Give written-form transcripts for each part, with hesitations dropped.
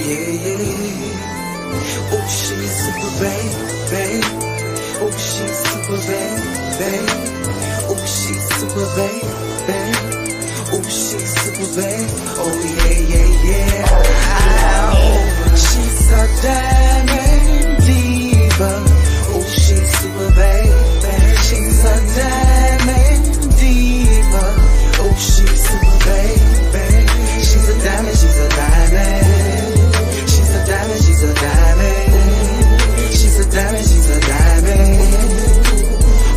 yeah. Oh, she's super babe. Oh, she's super babe. Oh, she's super babe. Oh, she's super babe. Oh, yeah. Ow. She's a diamond diva. Oh, she's super babe. She's a diamond diva. Oh, she's super babe. She's a diamond, she's a diamond. She's a diamond, she's a diamond. She's a diamond, she's a diamond.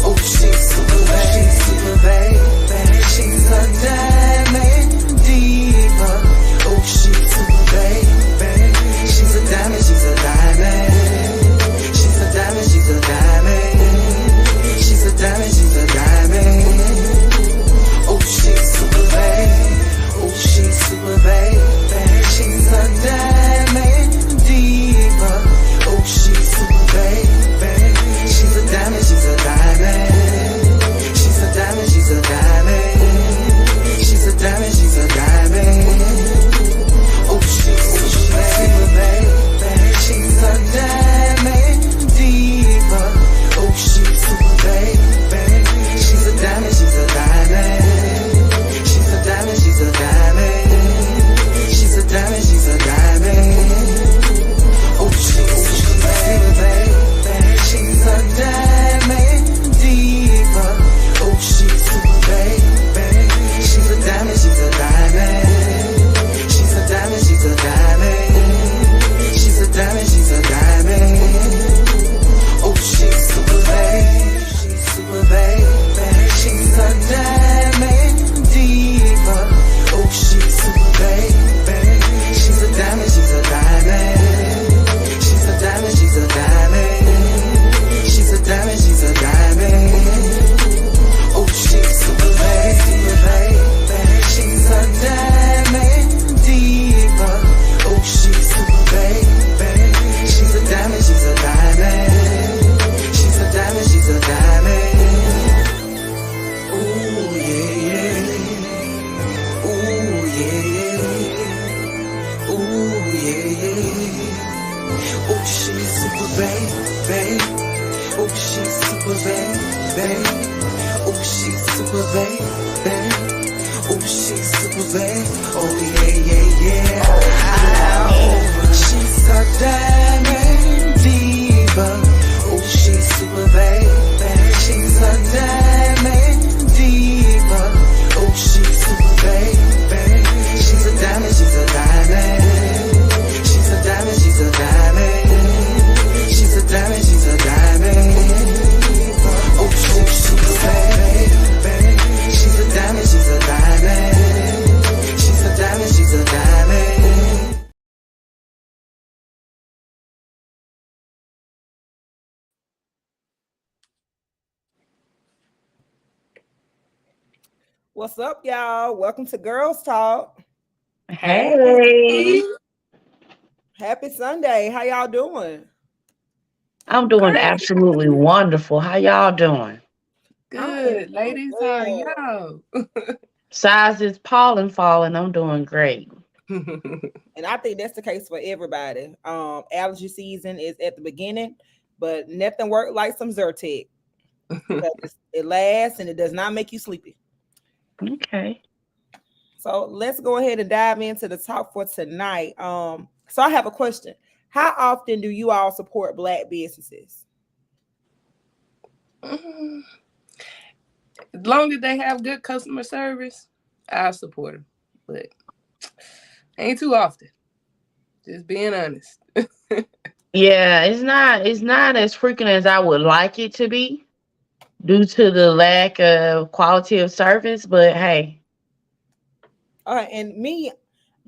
Oh, she's super babe. She's super babe. She's a diamond diva. Oh, she's super babe. She's a diamond, she's a diamond. She's a diamond, she's a diamond. She's a diamond, she's a diamond. Oh, she's super babe. Oh, she's super babe. She's a diamond diva. Oh, she's super babe. She's a diamond, she's a diamond. She's a diamond, she's a diamond. She's a diamond, she's a diamond. Oh, she's super babe. She's a diamond diva. Oh, she's super babe. She's a diamond, she's a diamond. She's a diamond, she's a diamond. She's a diamond, she's a diamond. Oh, she's super babe. She's a diamond diva. Oh, she's super babe. She's a diamond, she's a diamond. She's a diamond, she's a diamond. She's a diamond, she's a diamond. Oh, she's super babe. She's super babe. She's a diamond diva. Oh, she's super babe. She's a diamond, she's a diamond. She's a diamond, she's a diamond. She's a diamond, she's a diamond. Oh, she's super babe. She's a diamond diva. Oh, she's super babe. She's a diamond, she's a diamond. She's a diamond, she's a diamond. Ooh, yeah. Ooh, yeah. Ooh, yeah. Oh, she's super babe. Oh, she's super babe. Oh, she's super babe. Oh, she's super babe. Oh, yeah. Ow. She's a diamond diva. Oh, she's super babe. She's a diamond diva. Oh, she's super babe. She's a diamond, she's a diamond. She's a diamond, she's a diamond. She's a diamond, she's a diamond. Oh, she's super babe. She's a diamond, she's a diamond. She's a diamond, she's a diamond. What's up, y'all? Welcome to Girls Talk. Hey, Happy Sunday. How y'all doing? I'm doing Great. absolutely wonderful. How y'all doing? Good, ladies. How are y'all? Besides this pollen falling, I'm doing great. And I think that's the case for everybody. Allergy season is at the beginning, but nothing works like some Zyrtec. It lasts and it does not make you sleepy. Okay. So let's go ahead and dive into the talk for tonight. So I have a question. How often do you all support Black businesses? As long as they have good customer service, I support them. But ain't too often. Just being honest. Yeah, it's not as frequent as I would like it to be due to the lack of quality of service, but hey. All right, and me,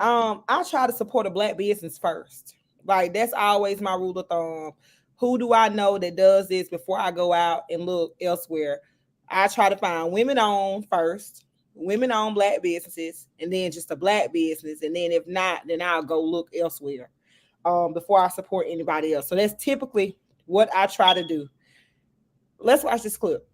I try to support a Black business first. Like that's always my rule of thumb. Who do I know that does this before I go out and look elsewhere? I try to find women-owned first, women-owned Black businesses, and then just a Black business. And then if not, then I'll go look elsewhere before I support anybody else. So that's typically what I try to do. Let's watch this clip.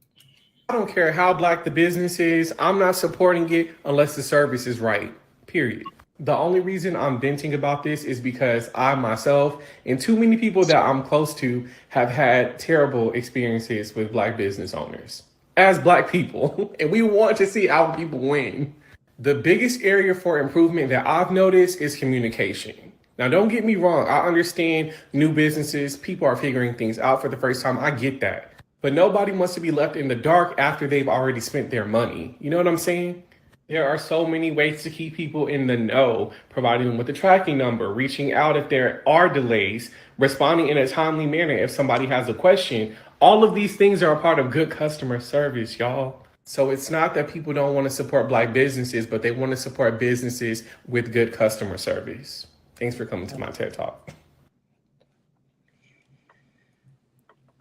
I don't care how Black the business is. I'm not supporting it unless the service is right. Period. The only reason I'm venting about this is because I myself and too many people that I'm close to have had terrible experiences with black business owners as black people, and we want to see our people win. The biggest area for improvement that I've noticed is communication. Now, don't get me wrong, I understand new businesses, people are figuring things out for the first time. I get that. But nobody wants to be left in the dark after they've already spent their money. You know what I'm saying? There are so many ways to keep people in the know, providing them with a tracking number, reaching out if there are delays, responding in a timely manner if somebody has a question. All of these things are a part of good customer service, y'all. So it's not that people don't want to support black businesses, but they want to support businesses with good customer service. Thanks for coming to my TED Talk.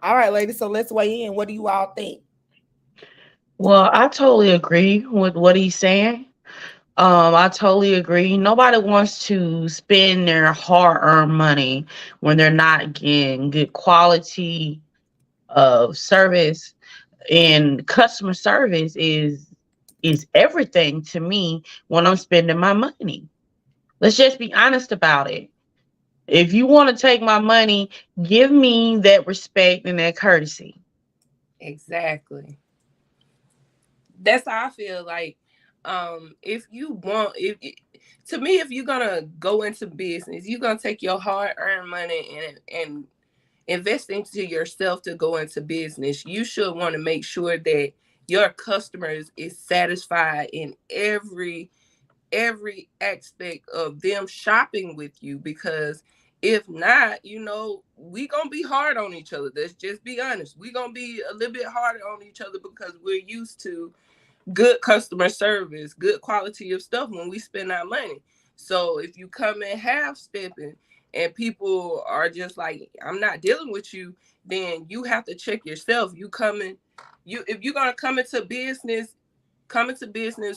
All right, ladies. So let's weigh in. What do you all think? Well, I totally agree with what he's saying. I totally agree. Nobody wants to spend their hard-earned money when they're not getting good quality of service. And customer service is everything to me when I'm spending my money. Let's just be honest about it. If you want to take my money, give me that respect and that courtesy. Exactly. That's how I feel. Like, if you want, to me, if you're gonna go into business, you're gonna take your hard-earned money and invest into yourself to go into business. You should want to make sure that your customers is satisfied in every aspect of them shopping with you, because if not, we gonna be hard on each other. Let's just be honest. We gonna be a little bit harder on each other because we're used to good customer service, good quality of stuff when we spend our money. So if you come in half stepping and people are just like, I'm not dealing with you, then you have to check yourself. If you're gonna come into business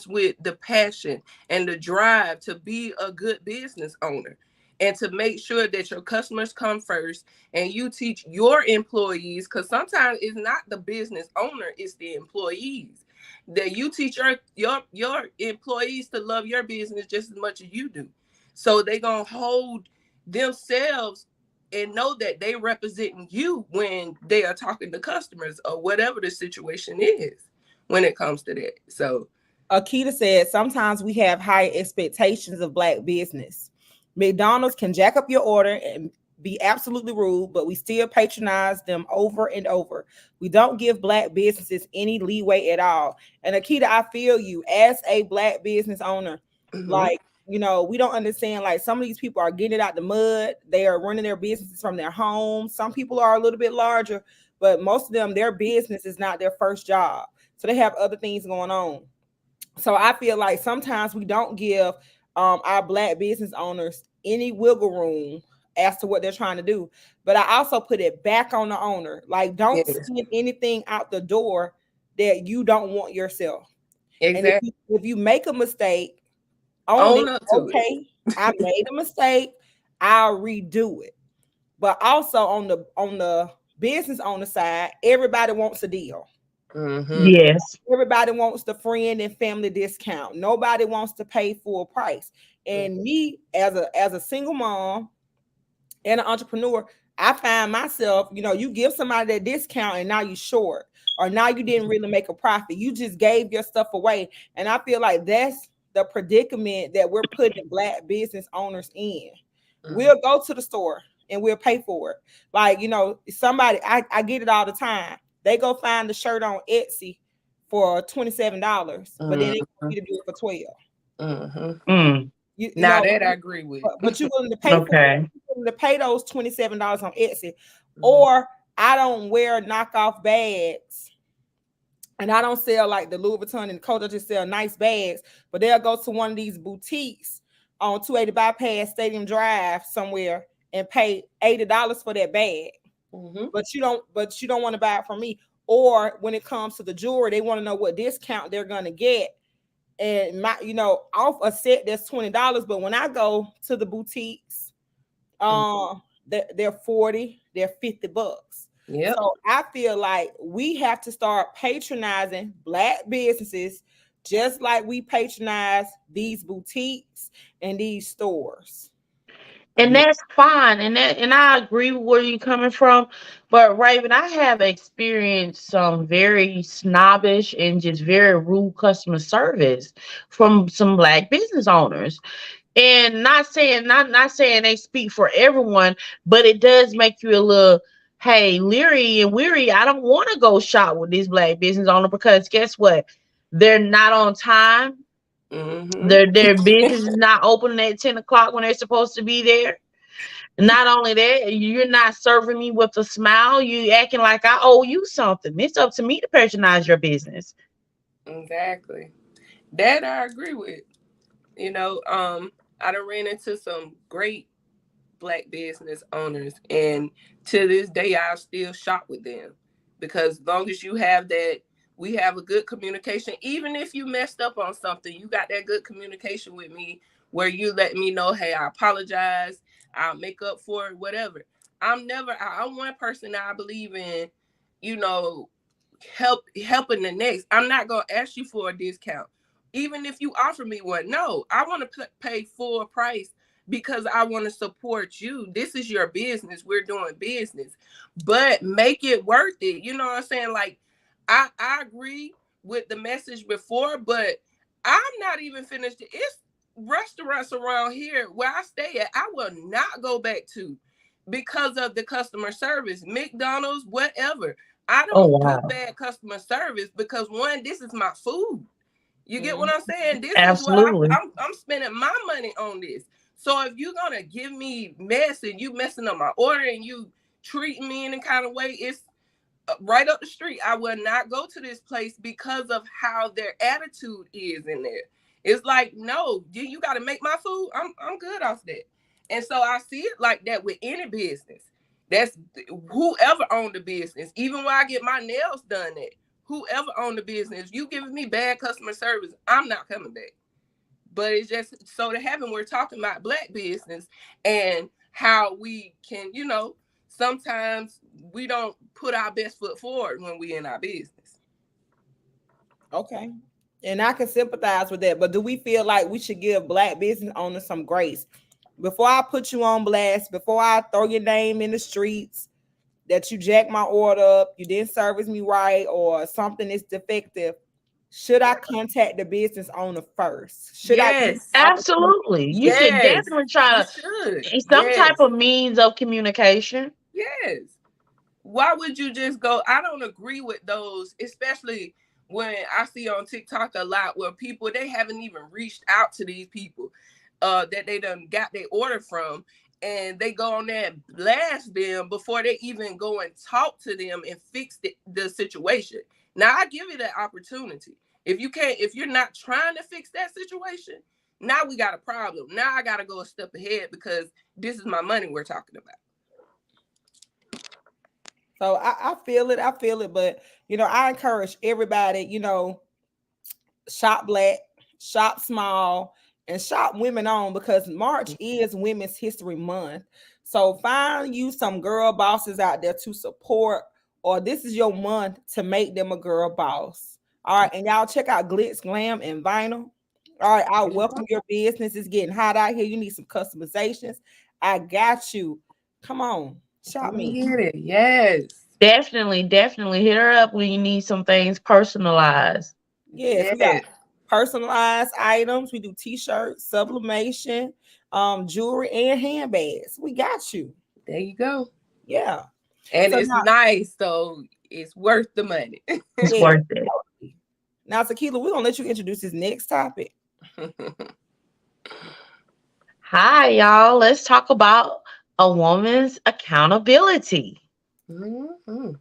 with the passion and the drive to be a good business owner and to make sure that your customers come first, and you teach your employees, because sometimes it's not the business owner, it's the employees, that you teach your employees to love your business just as much as you do. So they're going to hold themselves and know that they representing you when they are talking to customers or whatever the situation is when it comes to that. So Akita said, sometimes we have high expectations of black business. McDonald's can jack up your order and be absolutely rude, but we still patronize them over and over. We don't give black businesses any leeway at all. And Akita, I feel you as a black business owner. Like, we don't understand, like, some of these people are getting it out the mud. They are running their businesses from their homes. Some people are a little bit larger, but most of them, their business is not their first job. So they have other things going on. So I feel like sometimes we don't give our black business owners any wiggle room as to what they're trying to do. But I also put it back on the owner. Like, don't send anything out the door that you don't want yourself. exactly. And if you make a mistake, own it. Okay, I made a mistake. I'll redo it. But also on the business owner side, everybody wants a deal. Yes. Everybody wants the friend and family discount. Nobody wants to pay full price. And me as a single mom and an entrepreneur, I find myself, you give somebody that discount and now you're short, or now you didn't really make a profit. You just gave your stuff away. And I feel like that's the predicament that we're putting black business owners in. We'll go to the store and we'll pay for it. Like, somebody, I get it all the time. They go find the shirt on Etsy for $27, but then they want you to do it for $12. Now that I agree with. But you're willing to pay for it. You're willing to pay those $27 on Etsy. Or I don't wear knockoff bags. And I don't sell like the Louis Vuitton and Coach. I just sell nice bags. But they'll go to one of these boutiques on 280 Bypass Stadium Drive somewhere and pay $80 for that bag. But you don't want to buy it from me. Or when it comes to the jewelry, they want to know what discount they're gonna get. And off a set that's $20. But when I go to the boutiques, they're 40, they're $50. So I feel like we have to start patronizing black businesses just like we patronize these boutiques and these stores. And Yeah. that's fine. And I agree with where you're coming from. But Raven, I have experienced some very snobbish and just very rude customer service from some black business owners. And not saying they speak for everyone, but it does make you a little, hey, leery and weary. I don't want to go shop with this black business owner because guess what? They're not on time. Mm-hmm. Their business is not open at 10 o'clock when they're supposed to be there. Not only that, you're not serving me with a smile. You acting like I owe you something. It's up to me to patronize your business. Exactly. That I agree with. I done ran into some great black business owners, and to this day I still shop with them, because as long as you have that, we have a good communication. Even if you messed up on something, you got that good communication with me where you let me know, hey, I apologize, I'll make up for it, whatever. I'm one person that I believe in, you know helping the next. I'm not gonna ask you for a discount even if you offer me one. No, I want to pay full price because I want to support you. This is your business. We're doing business, but make it worth it. You know what I'm saying? Like, I agree with the message before, but I'm not even finished. It's restaurants around here where I stay at, I will not go back to because of the customer service. McDonald's, whatever. I Oh don't do wow. bad customer service because, one, this is my food. You get what Mm. I'm saying? This is what Absolutely. I'm spending my money on this. So if you're gonna give me mess and you messing up my order and you treating me in a kind of way, it's right up the street. I will not go to this place because of how their attitude is in there. It's like, no, you got to make my food. I'm good off that. And so I see it like that with any business. That's whoever owned the business. Even when I get my nails done at, whoever owned the business, you giving me bad customer service, I'm not coming back. But it's just so to happen we're talking about black business and how we can, sometimes we don't put our best foot forward when we in our business. Okay. And I can sympathize with that. But do we feel like we should give black business owners some grace? Before I put you on blast, before I throw your name in the streets, that you jack my order up, you didn't service me right, or something is defective, should I contact the business owner first? Should I give Yes. the opportunity? Absolutely. You should Yes. definitely You try should. to some type Yes. of means of communication. Yes. Why would you just go? I don't agree with those, especially when I see on TikTok a lot where people, they haven't even reached out to these people that they done got their order from, and they go on there and blast them before they even go and talk to them and fix the situation. Now I give you that opportunity. If you're not trying to fix that situation, now we got a problem. Now I got to go a step ahead because this is my money we're talking about. So I feel it. I feel it. But, I encourage everybody, shop black, shop small, and shop women on, because March is Women's History Month. So find you some girl bosses out there to support, or this is your month to make them a girl boss. All right, and y'all check out Glitz, Glam, and Vinyl. All right, I welcome your business. It's getting hot out here. You need some customizations. I got you. Come on, shop Come me. get it. Yes. Definitely, definitely hit her up when you need some things personalized. Yes, we got Yes. personalized items. We do t-shirts, sublimation, jewelry, and handbags. We got you. There you go. Yeah. And So it's now, nice, so it's worth the money. It's yeah. worth it. Now, Tequila, we're gonna let you introduce this next topic. Hi, y'all. Let's talk about a woman's accountability. Mhm.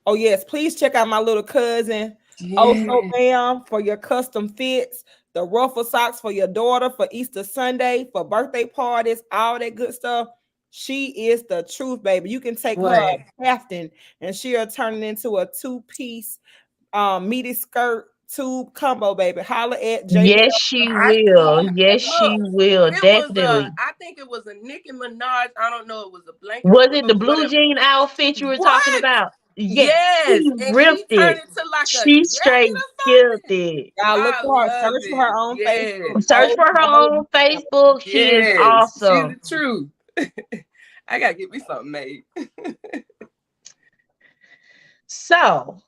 Oh, yes, please check out my little cousin, Oh So Yeah. Bam, for your custom fits, the ruffle socks for your daughter for Easter Sunday, for birthday parties, all that good stuff. She is the truth, baby. You can take her Boy. crafting and she'll turn it into a two-piece meaty skirt tube combo, baby. Holla at J Yes, Bell. she I will. seen, Yes, she look, will. it was Definitely. I think it was a Nicki Minaj. I don't know, it was a blanket Was or it the blue whatever. jean outfit you were talking What? about? Yes, Yes, she and she ripped turned it. into like a She straight jacket or killed something. it. Y'all look I for her, love search for it. her on Yes, Facebook. Search for her on Facebook. She is yes, she's the awesome. truth. I gotta get me something made. So,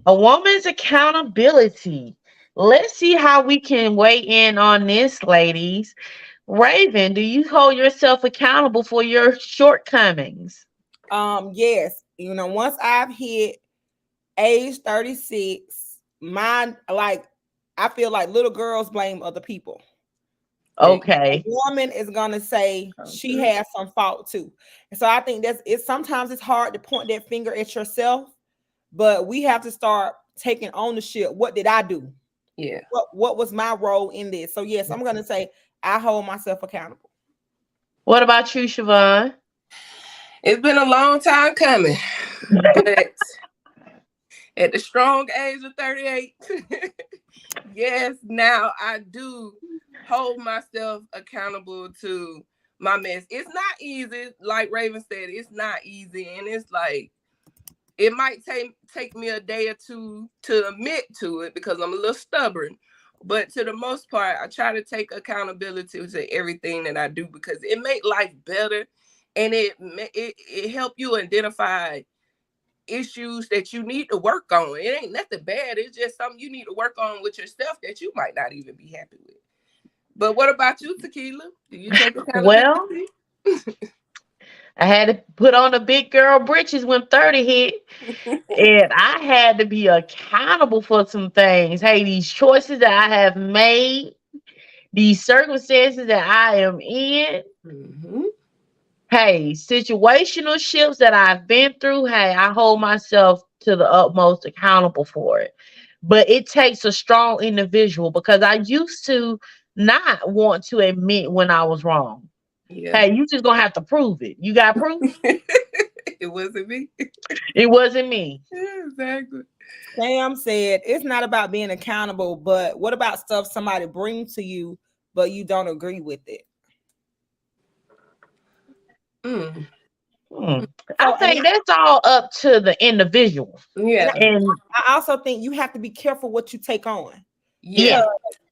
a woman's accountability. Let's see how we can weigh in on this, ladies. Raven, do you hold yourself accountable for your shortcomings? Yes. Once I've hit age 36, I feel like little girls blame other people. A Okay. woman is gonna say she has some fault too. And so I think sometimes it's hard to point that finger at yourself, but we have to start taking ownership. What did I do? Yeah. What was my role in this? So yes, I'm gonna say I hold myself accountable. What about you, Shavonne? It's been a long time coming, but at the strong age of 38, yes, now I do hold myself accountable to my mess. It's not easy, like Raven said, it's not easy, and it's like it might take me a day or two to admit to it because I'm a little stubborn. But to the most part, I try to take accountability to everything that I do because it make life better, and it help you identify issues that you need to work on. It ain't nothing bad. It's just something you need to work on with yourself that you might not even be happy with. But what about you, Tequila? Do you take Well, accountability? I had to put on the big girl britches when 30 hit, and I had to be accountable for some things. Hey, these choices that I have made, these circumstances that I am in, Mm-hmm. hey, situational shifts that I've been through, hey, I hold myself to the utmost accountable for it. But it takes a strong individual because I used to not want to admit when I was wrong. Yeah. Hey, you just gonna have to prove it. You got proof? It wasn't me. It wasn't me. Yeah, exactly. Sam said it's not about being accountable, but what about stuff somebody brings to you, but you don't agree with it? Mm. I So, and think that's all up to the individual. Yeah. And I also think you have to be careful what you take on. Yeah. yeah,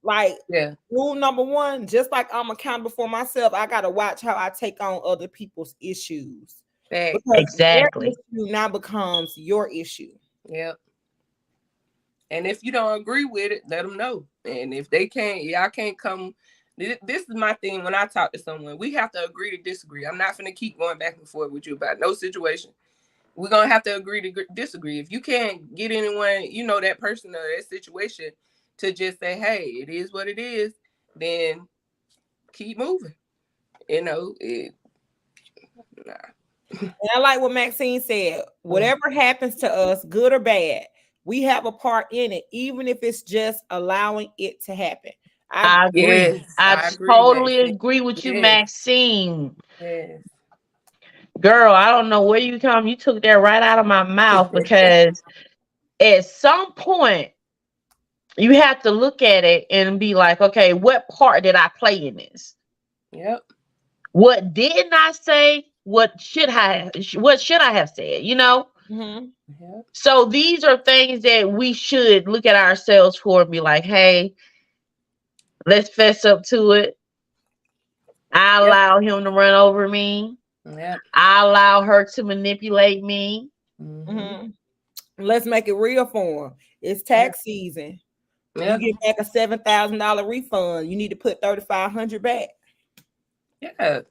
Like Yeah. rule number one, just like I'm accountable for myself, I gotta watch how I take on other people's issues Fact. because their exactly. issue now becomes your issue. Yep. And if you don't agree with it, let them know. And if they can't, y'all can't come. This is my thing when I talk to someone. We have to agree to disagree. I'm not going to keep going back and forth with you about no situation. We're going to have to agree to disagree. If you can't get anyone, that person or that situation to just say, hey, it is what it is, then keep moving. Nah. And I like what Maxine said. Whatever happens to us, good or bad, we have a part in it, even if it's just allowing it to happen. I agree. Yes, I I agree, totally Maxine. agree with you, Yes, Maxine. yes. Girl, I don't know where you come. You took that right out of my mouth because at some point you have to look at it and be like, okay, what part did I play in this? Yep. What didn't I say? What should I have said? Mm-hmm. Yep. So these are things that we should look at ourselves for and be like, hey, let's fess up to it. I Yep. allow him to run over me. Yep. I allow her to manipulate me. Mm-hmm. Mm-hmm. Let's make it real for them. It's tax season. You Yep. get back a $7,000 refund. You need to put 3,500 back. Yeah.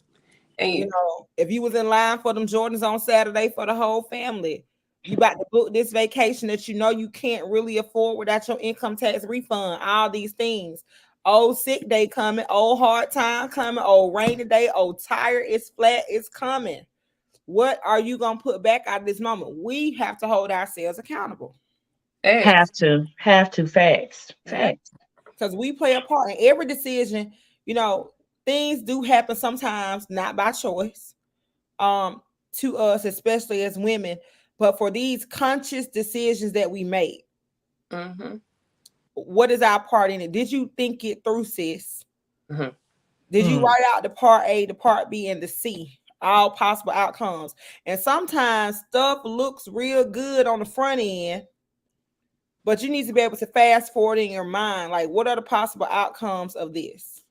And If you was in line for them Jordans on Saturday for the whole family, you about to book this vacation that you can't really afford without your income tax refund. All these things. Old sick day coming, old hard time coming, old rainy day, old tire is flat, it's coming. What are you gonna put back out of this moment? We have to hold ourselves accountable Have X. to, facts, Yep. facts. because we play a part in every decision. Things do happen sometimes, not by choice. To us, especially as women, but for these conscious decisions that we make, Mm-hmm. what is our part in it? Did you think it through, sis? Mm-hmm. Did you write out the part A, the part B, and the C? all possible outcomes. And sometimes stuff looks real good on the front end, but you need to be able to fast forward in your mind, like, what are the possible outcomes of this?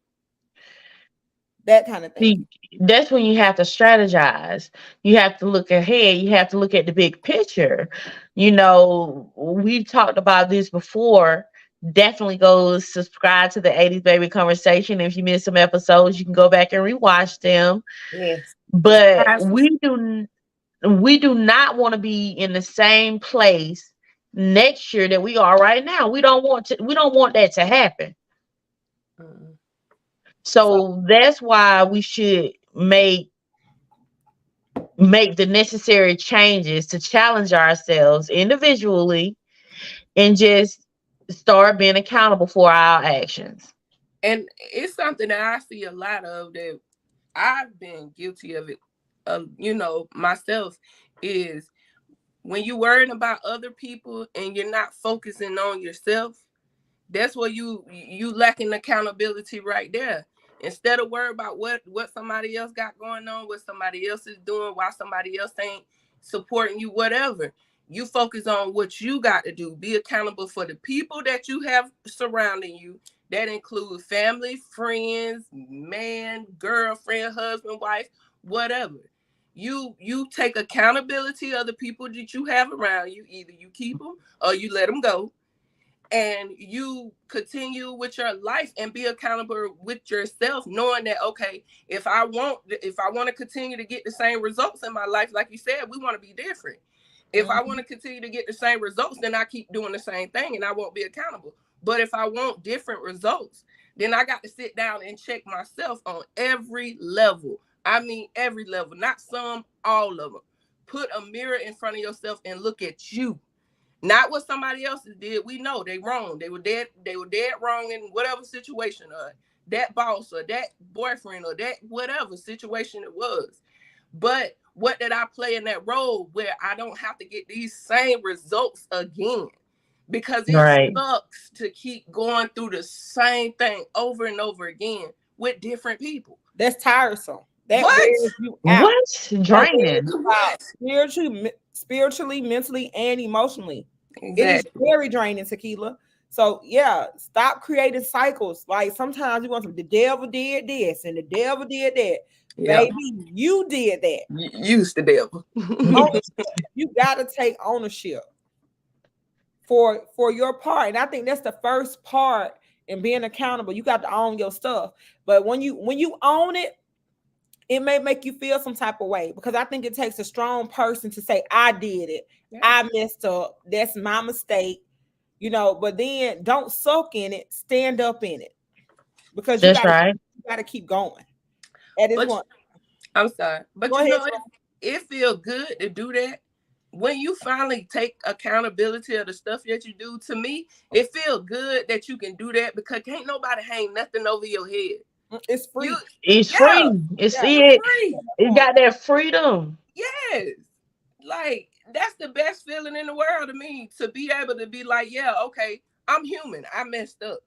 That kind of thing. See, that's when you have to strategize. You have to look ahead. You have to look at the big picture. We've talked about this before. Definitely go subscribe to the 80s Baby Conversation. If you missed some episodes, you can go back and rewatch them. Yes. But we do not want to be in the same place next year that we are right now. We don't want that to happen. Mm. So that's why we should make the necessary changes to challenge ourselves individually and just start being accountable for our actions. And it's something that I see a lot of, that I've been guilty of it, myself, is when you're worrying about other people and you're not focusing on yourself. That's where you lacking accountability right there. Instead of worry about what somebody else got going on, what somebody else is doing, why somebody else ain't supporting you, whatever. You focus on what you got to do. Be accountable for the people that you have surrounding you. That includes family, friends, man, girlfriend, husband, wife, whatever. You take accountability of the people that you have around you. Either you keep them or you let them go. And you continue with your life and be accountable with yourself, knowing that, okay, if I want to continue to get the same results in my life, like you said, we want to be different. If I want to continue to get the same results, then I keep doing the same thing and I won't be accountable. But if I want different results, then I got to sit down and check myself on every level. I mean, every level, not some, all of them. Put a mirror in front of yourself and look at you. Not what somebody else did. We know they wrong. They were dead wrong in whatever situation, or that boss or that boyfriend or that whatever situation it was. But what did I play in that role where I don't have to get these same results again? Because it sucks to keep going through the same thing over and over again with different people. That's tiresome. That wears you out. What's draining? Spiritually, mentally, and emotionally. Exactly. It is very draining, Tequila. So yeah, stop creating cycles. Like sometimes you want to, the devil did this and the devil did that. Yep. Baby, you did that. Use the devil. You gotta take ownership for your part. And I think that's the first part in being accountable. You got to own your stuff. But when you own it, it may make you feel some type of way, because I think it takes a strong person to say, I did it. Yeah. I messed up. That's my mistake. But then don't suck in it. Stand up in it. Because you gotta keep going. That is one. I'm sorry. But it feels good to do that. When you finally take accountability of the stuff that you do, to me, it feels good that you can do that, because can't nobody hang nothing over your head. It's free. It's free. It's free. You got that freedom. Yes. Like, that's the best feeling in the world to me, to be able to be like, yeah, okay, I'm human. I messed up.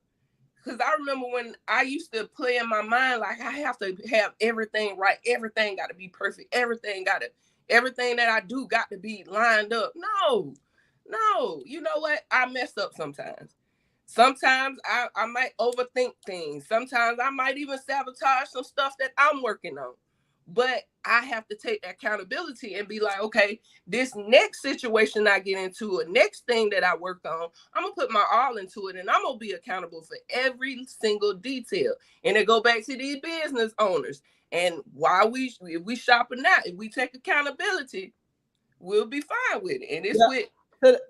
Because I remember when I used to play in my mind, like, I have to have everything right. Everything got to be perfect. Everything that I do got to be lined up. No. You know what? I mess up sometimes. Sometimes I might overthink things. Sometimes I might even sabotage some stuff that I'm working on. But I have to take accountability and be like, okay, this next situation I get into, or next thing that I work on, I'm going to put my all into it, and I'm going to be accountable for every single detail. And it go back to these business owners. And if we shopping out, if we take accountability, we'll be fine with it. And it's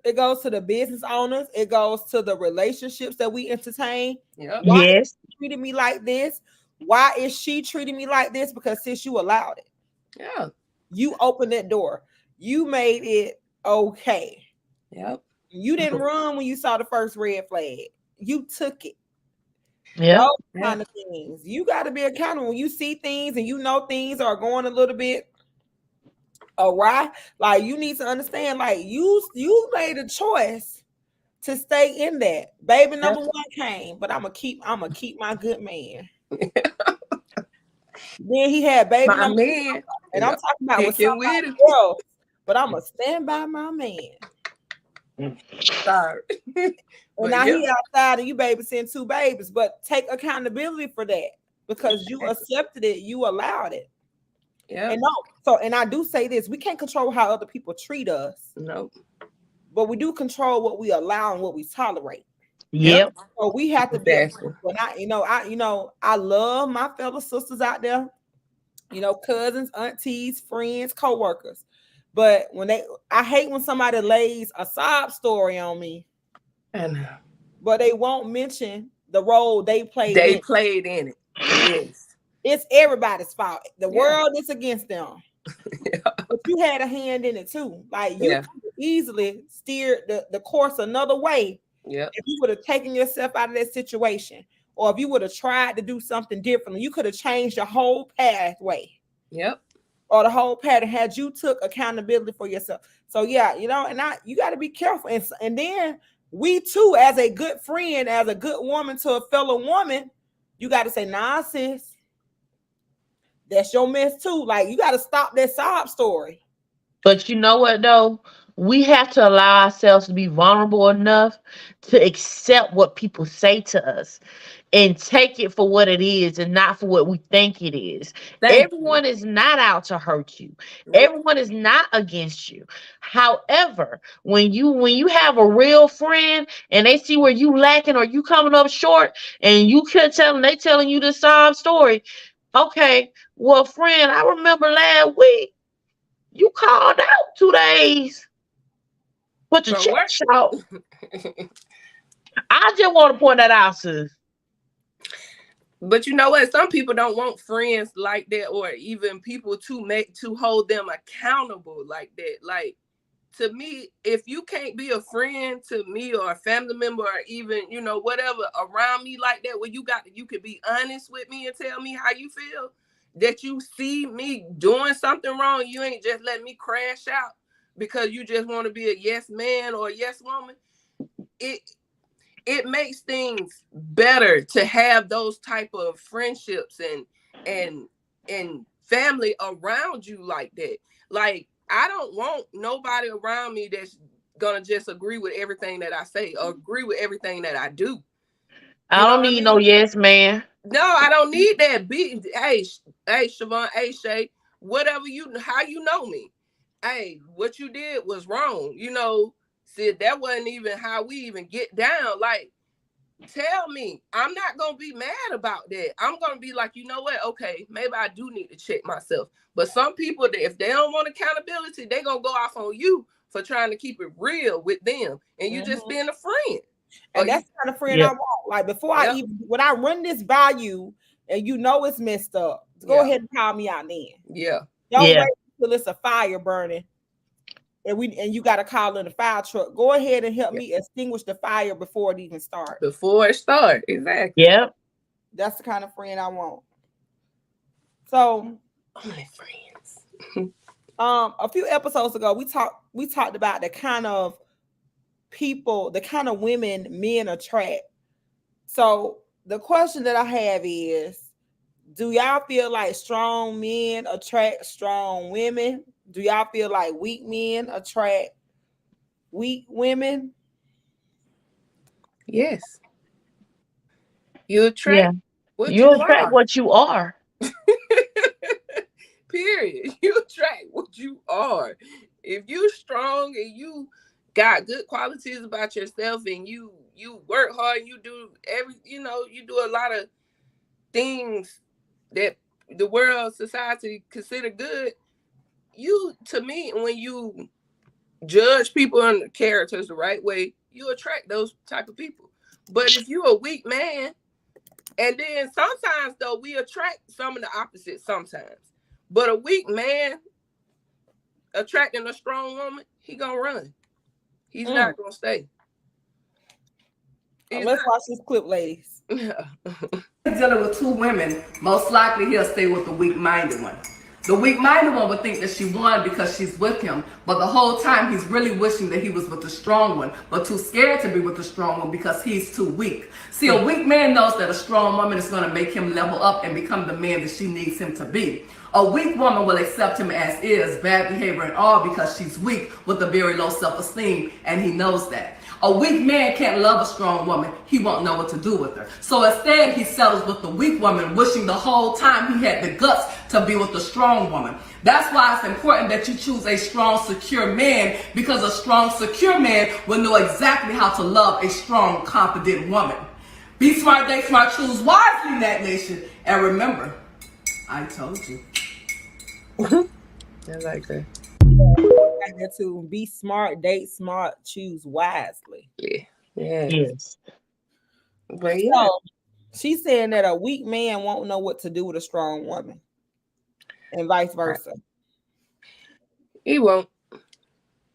it goes to the business owners. It goes to the relationships that we entertain. Yep. Why is she treating me like this? Why is she treating me like this? Because since you allowed it. Yeah. You opened that door. You made it okay. Yep. You didn't run when you saw the first red flag. You took it. Yeah. Those kind of things. You got to be accountable. When you see things and you know things are going a little bit awry, like, you need to understand, like, you made a choice to stay in that. Baby number one came, but I'm gonna keep my good man. Then he had baby number two. And I'm talking about with Sticking with somebody it. else, but I'm going to stand by my man. Sorry. And But now yeah. he outside and you babysitting 2 babies, but take accountability for that because you accepted it, you allowed it. Yeah. And no, so and I do say this: we can't control how other people treat us, No. but we do control what we allow and what we tolerate. Yep. So we have to be. Exactly. When I love my fellow sisters out there, cousins, aunties, friends, co-workers. But I hate when somebody lays a sob story on me, And but they won't mention the role they played in it. Yes. It's everybody's fault. The Yeah. world is against them. Yeah. But you had a hand in it too. Like you Yeah. could easily steered the course another way Yeah. if you would have taken yourself out of that situation, or if you would have tried to do something differently. You could have changed your whole pathway. Yep. Or the whole pattern had you took accountability for yourself. So yeah, and you got to be careful. And then we too, as a good friend, as a good woman to a fellow woman, you got to say, nah, sis, that's your mess too. Like you got to stop that sob story. But you know what though? We have to allow ourselves to be vulnerable enough to accept what people say to us and take it for what it is and not for what we think it is. Everyone is not out to hurt you. Everyone is not against you. However, when you have a real friend and they see where you lacking or you coming up short and you can tell them, they telling you the sob story. Okay, well, friend, I remember last week you called out 2 days. Put your check out. I just want to point that out, sis. But you know what? Some people don't want friends like that, or even people to hold them accountable like that. Like, to me, if you can't be a friend to me or a family member or even, whatever around me like that, where you could be honest with me and tell me how you feel, that you see me doing something wrong, you ain't just letting me crash out because you just want to be a yes man or a yes woman. It makes things better to have those type of friendships and family around you like that. Like, I don't want nobody around me that's gonna just agree with everything that I say or agree with everything that I do. I don't need no yes man. No, I don't need that. Hey, Shavonne, hey, Shay, how you know me? Hey, what you did was wrong. Said that wasn't even how we even get down. Like, tell me. I'm not gonna be mad about that. I'm gonna be like, you know what? Okay, maybe I do need to check myself. But some people, if they don't want accountability, they gonna go off on you for trying to keep it real with them, and you just being a friend. And that's the kind of friend I want. Like before when I run this value and it's messed up, go ahead and call me out then. Yeah. Don't wait until it's a fire burning. And you got to call in the fire truck. Go ahead and help me extinguish the fire before it even starts. Before it starts, exactly. Yep. That's the kind of friend I want. So, only friends. A few episodes ago, we talked about the kind of people, the kind of women men attract. So the question that I have is, do y'all feel like strong men attract strong women? Do y'all feel like weak men attract weak women? Yes. You attract what you are. Period. You attract what you are. If you strong and you got good qualities about yourself and you work hard and you do you do a lot of things that the world, society consider good, to me, when you judge people and characters the right way, you attract those type of people. But if you're a weak man, and then sometimes though we attract some of the opposite sometimes, but a weak man attracting a strong woman, he gonna run. He's not gonna stay. Let's watch this clip, ladies. Dealing with 2 women, most likely he'll stay with the weak-minded one. The weak-minded one would think that she won because she's with him, but the whole time he's really wishing that he was with the strong one, but too scared to be with the strong one because he's too weak. See, a weak man knows that a strong woman is going to make him level up and become the man that she needs him to be. A weak woman will accept him as is, bad behavior and all, because she's weak with a very low self-esteem, and he knows that. A weak man can't love a strong woman. He won't know what to do with her. So instead, he settles with the weak woman, wishing the whole time he had the guts to be with the strong woman. That's why it's important that you choose a strong, secure man, because a strong, secure man will know exactly how to love a strong, confident woman. Be smart, date smart, choose wisely, Nat Nation. And remember, I told you. I like that. Like that too. Be smart, date smart, choose wisely. Yeah. Yeah. Yes. But yeah. So she's saying that a weak man won't know what to do with a strong woman, and vice versa. He won't.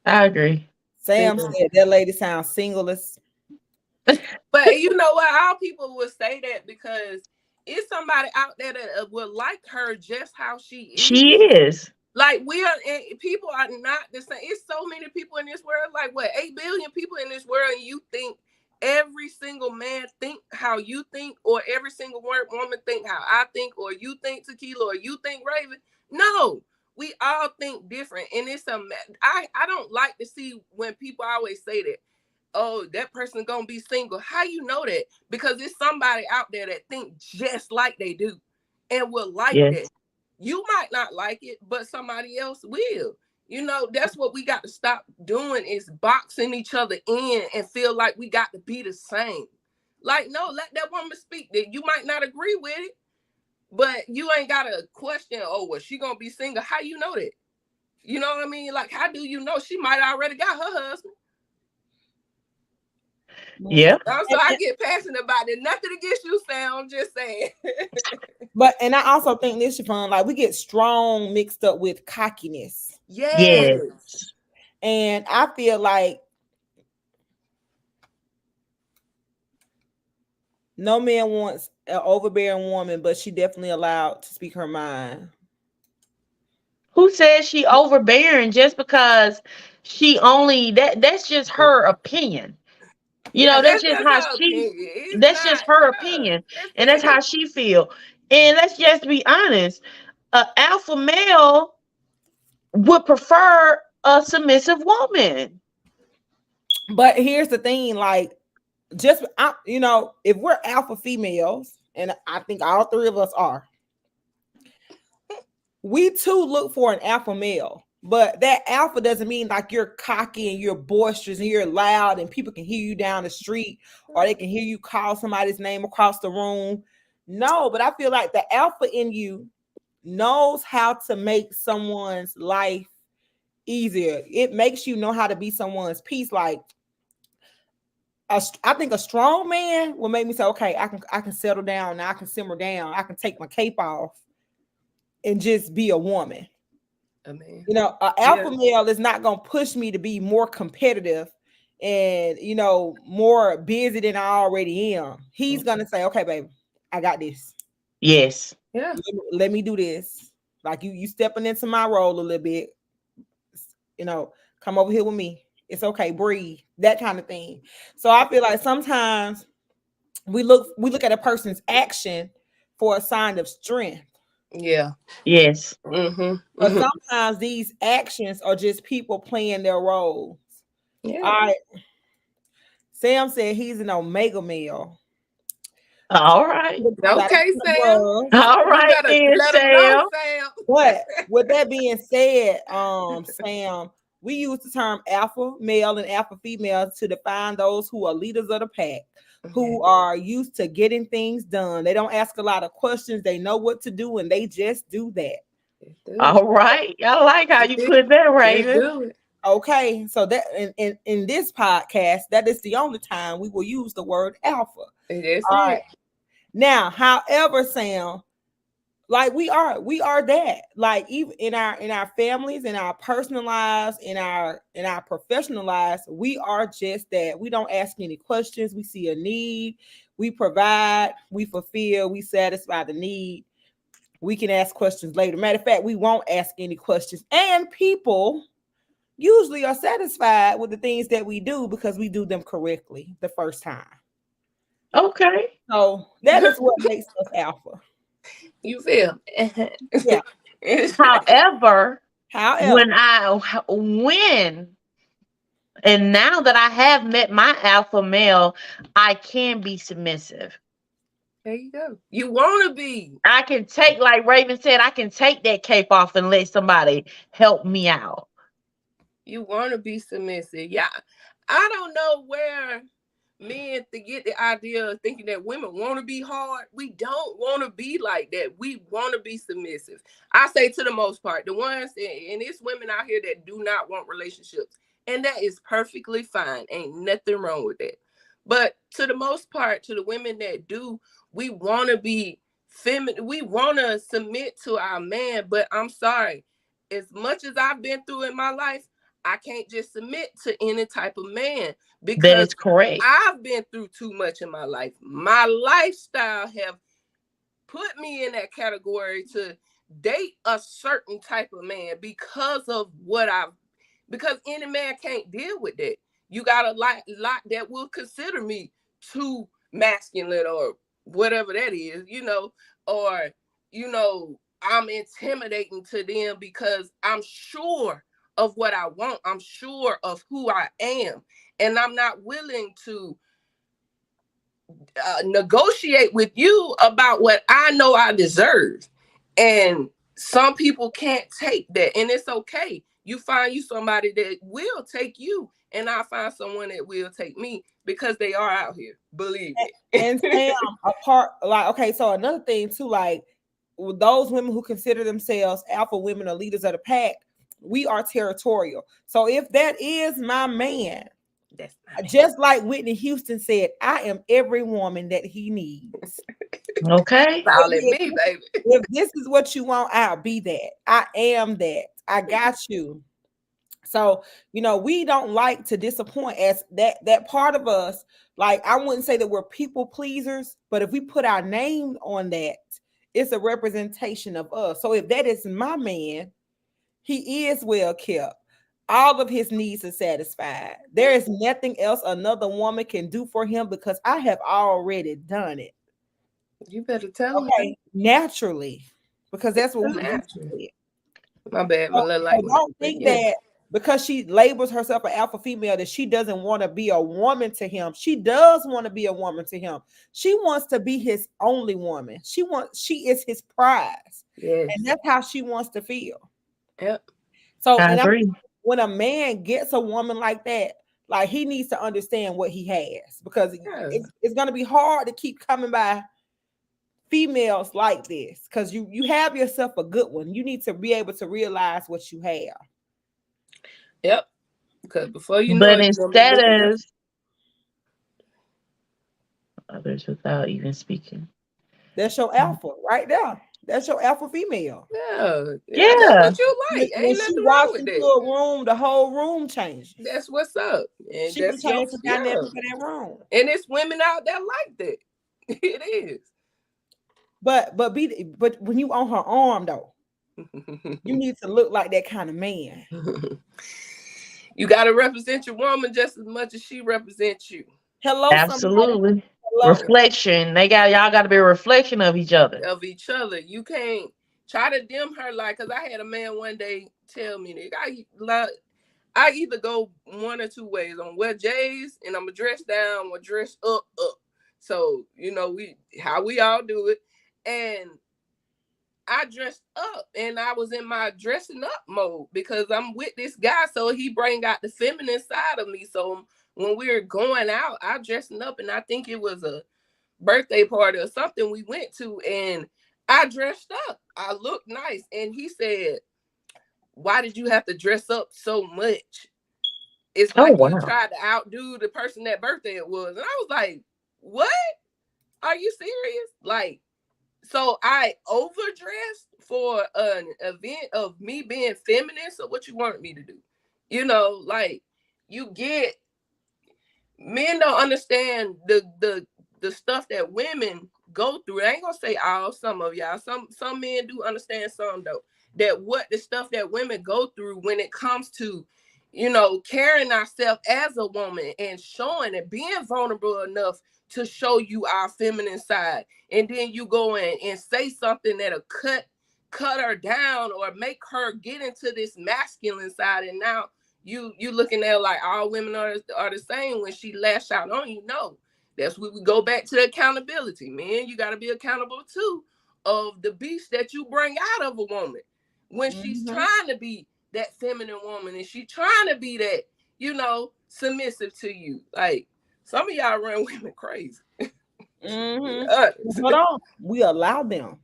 I agree. Sam said that lady sounds singleless. But you know what? All people would say that because it's somebody out there that would like her just how she is. She is. Like people are not the same. It's so many people in this world, like what, 8 billion people in this world, and you think every single man think how you think, or every single woman think how I think, or you think Tequila, or you think Raven. No, we all think different, and it's I don't like to see when people always say that, oh, that person gonna be single. How you know that? Because it's somebody out there that think just like they do and will like that. You might not like it, but somebody else will. You know, that's what we got to stop doing, is boxing each other in and feel like we got to be the same. Like, no, let that woman speak. That you might not agree with it, but you ain't got to question, oh, well, she gonna be single. How you know that? You know what I mean? Like, how do you know? She might already got her husband. Yeah. So I get passionate about it. Nothing against you, Sam. I'm just saying. And I also think this, Shavonne, like we get strong mixed up with cockiness. Yes. And I feel like no man wants an overbearing woman, but she definitely allowed to speak her mind. Who says she overbearing just because she only that's just her opinion. You know, that's just how that's just her opinion. And that's how she feel. And let's just be honest, an alpha male would prefer a submissive woman. But here's the thing, like, if we're alpha females, and I think all three of us are, we too look for an alpha male. But that alpha doesn't mean like you're cocky and you're boisterous and you're loud and people can hear you down the street, or they can hear you call somebody's name across the room. No, but I feel like the alpha in you knows how to make someone's life easier. It makes you know how to be someone's peace. Like, I think a strong man will make me say, okay, I can settle down now, I can simmer down, I can take my cape off and just be a woman. You know, an alpha male is not going to push me to be more competitive and, you know, more busy than I already am. He's going to say, okay, baby, I got this. Yes. Yeah. Let me do this. Like you stepping into my role a little bit, you know, come over here with me. It's okay. Breathe, that kind of thing. So I feel like sometimes we look at a person's action for a sign of strength. Yeah. Yes. But sometimes these actions are just people playing their roles. Yeah. All right. Sam said he's an omega male. All right. Okay, Sam. All right, then, Sam. But with that being said, Sam, we use the term alpha male and alpha female to define those who are leaders of the pack, who are used to getting things done. They don't ask a lot of questions. They know what to do, and they just do that. All right. I like how you put that, Raven. Okay, so that in this podcast, that is the only time we will use the word alpha. All right. Now, however, Sam, like we are that. Like even in our families, in our personal lives, in our professional lives, we are just that. We don't ask any questions. We see a need, we provide, we fulfill, we satisfy the need. We can ask questions later. Matter of fact, we won't ask any questions, and people usually are satisfied with the things that we do because we do them correctly the first time. Okay. So that is what makes us alpha. You feel? Yeah. However, However, when and now that I have met my alpha male, I can be submissive. There you go. You want to be. I can take, like Raven said, I can take that cape off and let somebody help me out. You want to be submissive. Yeah. I don't know where men to get the idea of thinking that women want to be hard. We don't want to be like that. We want to be submissive. I say to the most part, the ones, and it's women out here that do not want relationships. And that is perfectly fine. Ain't nothing wrong with that. But to the most part, to the women that do, we want to be feminine. We want to submit to our man. But I'm sorry, as much as I've been through in my life, I can't just submit to any type of man That because is correct. I've been through too much in my life. My lifestyle have put me in that category to date a certain type of man because of because any man can't deal with that. You got a lot that will consider me too masculine or whatever that is, or, I'm intimidating to them because I'm sure of what I want. I'm sure of who I am. And I'm not willing to negotiate with you about what I know I deserve. And some people can't take that, and it's okay. You find you somebody that will take you, and I find someone that will take me because they are out here. Believe it. And Sam, apart, like, okay, so another thing too, like with those women who consider themselves alpha women or leaders of the pack, we are territorial. So if that is my man, just like Whitney Houston said, I am every woman that he needs. Okay. All in me, baby. If this is what you want, I'll be that. I am that. I got you. So, we don't like to disappoint, as that part of us. Like, I wouldn't say that we're people pleasers, but if we put our name on that, it's a representation of us. So if that is my man, he is well kept. All of his needs are satisfied. There is nothing else another woman can do for him because I have already done it. You better tell him. Okay, naturally, because that's what we Naturally. My bad, my little I don't think that because she labels herself an alpha female that she doesn't want to be a woman to him. She does want to be a woman to him. She wants to be his only woman. She is his prize. Yes. And that's how she wants to feel. Yep. So I agree. When a man gets a woman like that, like, he needs to understand what he has, because it's going to be hard to keep coming by females like this, because you have yourself a good one. You need to be able to realize what you have. Yep. Because before you know But it, instead of others without even speaking, that's your alpha right there. That's your alpha female. Yeah. Yeah. That's what you like. When Ain't she nothing wrong walks with into that. a room, the whole room changes. That's what's up. And She that's can change the dynamic of that room. And it's women out there like that. It is. But when you on her arm though, you need to look like that kind of man. You got to represent your woman just as much as she represents you. Hello, absolutely. Hello. Reflection. Y'all got to be a reflection of each other. You can't try to dim her light. Because I had a man one day tell me that I either go one or two ways. I'm wear J's and I'm gonna dress down or dress up. So how we all do it. And I dressed up and I was in my dressing up mode because I'm with this guy. So he bring out the feminine side of me. So when we were going out, I dressing up, and I think it was a birthday party or something we went to, and I dressed up. I looked nice. And he said, why did you have to dress up so much? It's like you tried to outdo the person that birthday it was. And I was like, what? Are you serious? Like, so I overdressed for an event of me being feminine. So what you want me to do? Like, men don't understand the stuff that women go through. I ain't gonna say all, some of y'all. Some men do understand, some though. That what the stuff that women go through when it comes to, carrying ourselves as a woman and showing and being vulnerable enough to show you our feminine side. And then you go in and say something that'll cut cut her down or make her get into this masculine side. And now you looking at like all women are the same when she lash out on you. No, that's when we go back to the accountability, man. You got to be accountable too of the beast that you bring out of a woman when she's trying to be that feminine woman and she trying to be that, you know, submissive to you. Like some of y'all run women crazy. Hold on, we allow them.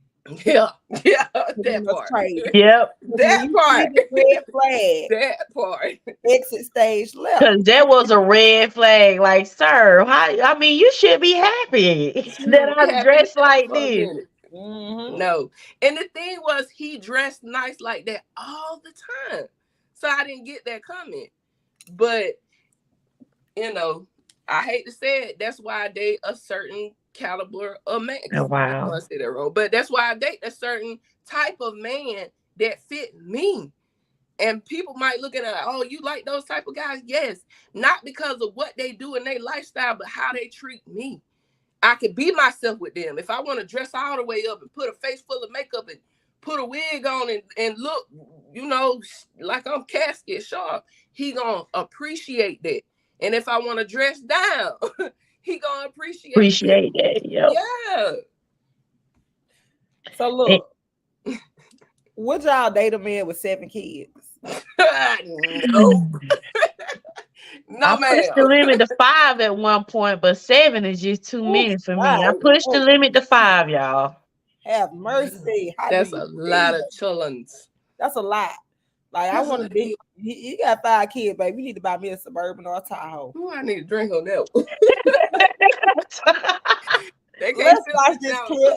Yeah, that part. Yep, that part. Red flag. That part. Exit stage left. Because that was a red flag. Like, sir, I mean, you should be happy that I dressed like this. No, and the thing was, he dressed nice like that all the time, so I didn't get that comment. But you know, I hate to say it, that's why I date a certain caliber of man. Oh, wow. I say that wrong, but that's why I date a certain type of man that fit me. And people might look at it like, oh, you like those type of guys? Yes, not because of what they do in their lifestyle, but how they treat me. I can be myself with them. If I want to dress all the way up and put a face full of makeup and put a wig on and look, you know, like I'm casket sharp, he gonna appreciate that. And if I want to dress down, he gonna appreciate that. Yep. Yeah. So look, would y'all date a man with 7 kids? No. No, I pushed the limit to 5 at one point, but 7 is just too many for me. I pushed the limit to 5, y'all. Have mercy. That's a lot of chillins. That's a lot. Like I want to be. You got 5 kids, baby. You need to buy me a Suburban or a Tahoe. Ooh, I need to drink on that one. Let's watch this clip.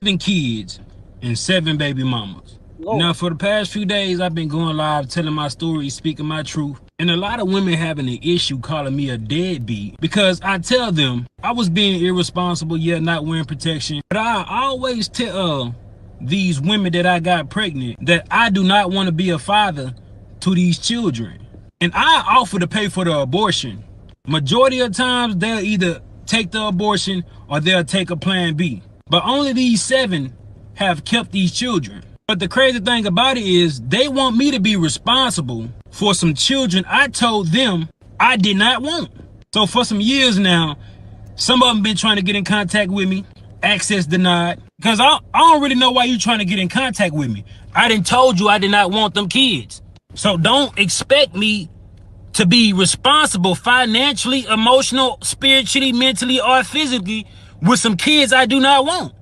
7 kids and 7 baby mamas. Lord. Now, for the past few days, I've been going live, telling my story, speaking my truth. And a lot of women having an issue calling me a deadbeat because I tell them I was being irresponsible, yet not wearing protection. But I always tell these women that I got pregnant that I do not want to be a father to these children. And I offer to pay for the abortion. Majority of times, they'll either take the abortion or they'll take a plan B. But only these 7 have kept these children. But the crazy thing about it is they want me to be responsible for some children I told them I did not want. So for some years now, some of them been trying to get in contact with me, access denied. Because I don't really know why you trying to get in contact with me. I done told you I did not want them kids. So don't expect me to be responsible financially, emotional, spiritually, mentally, or physically with some kids I do not want.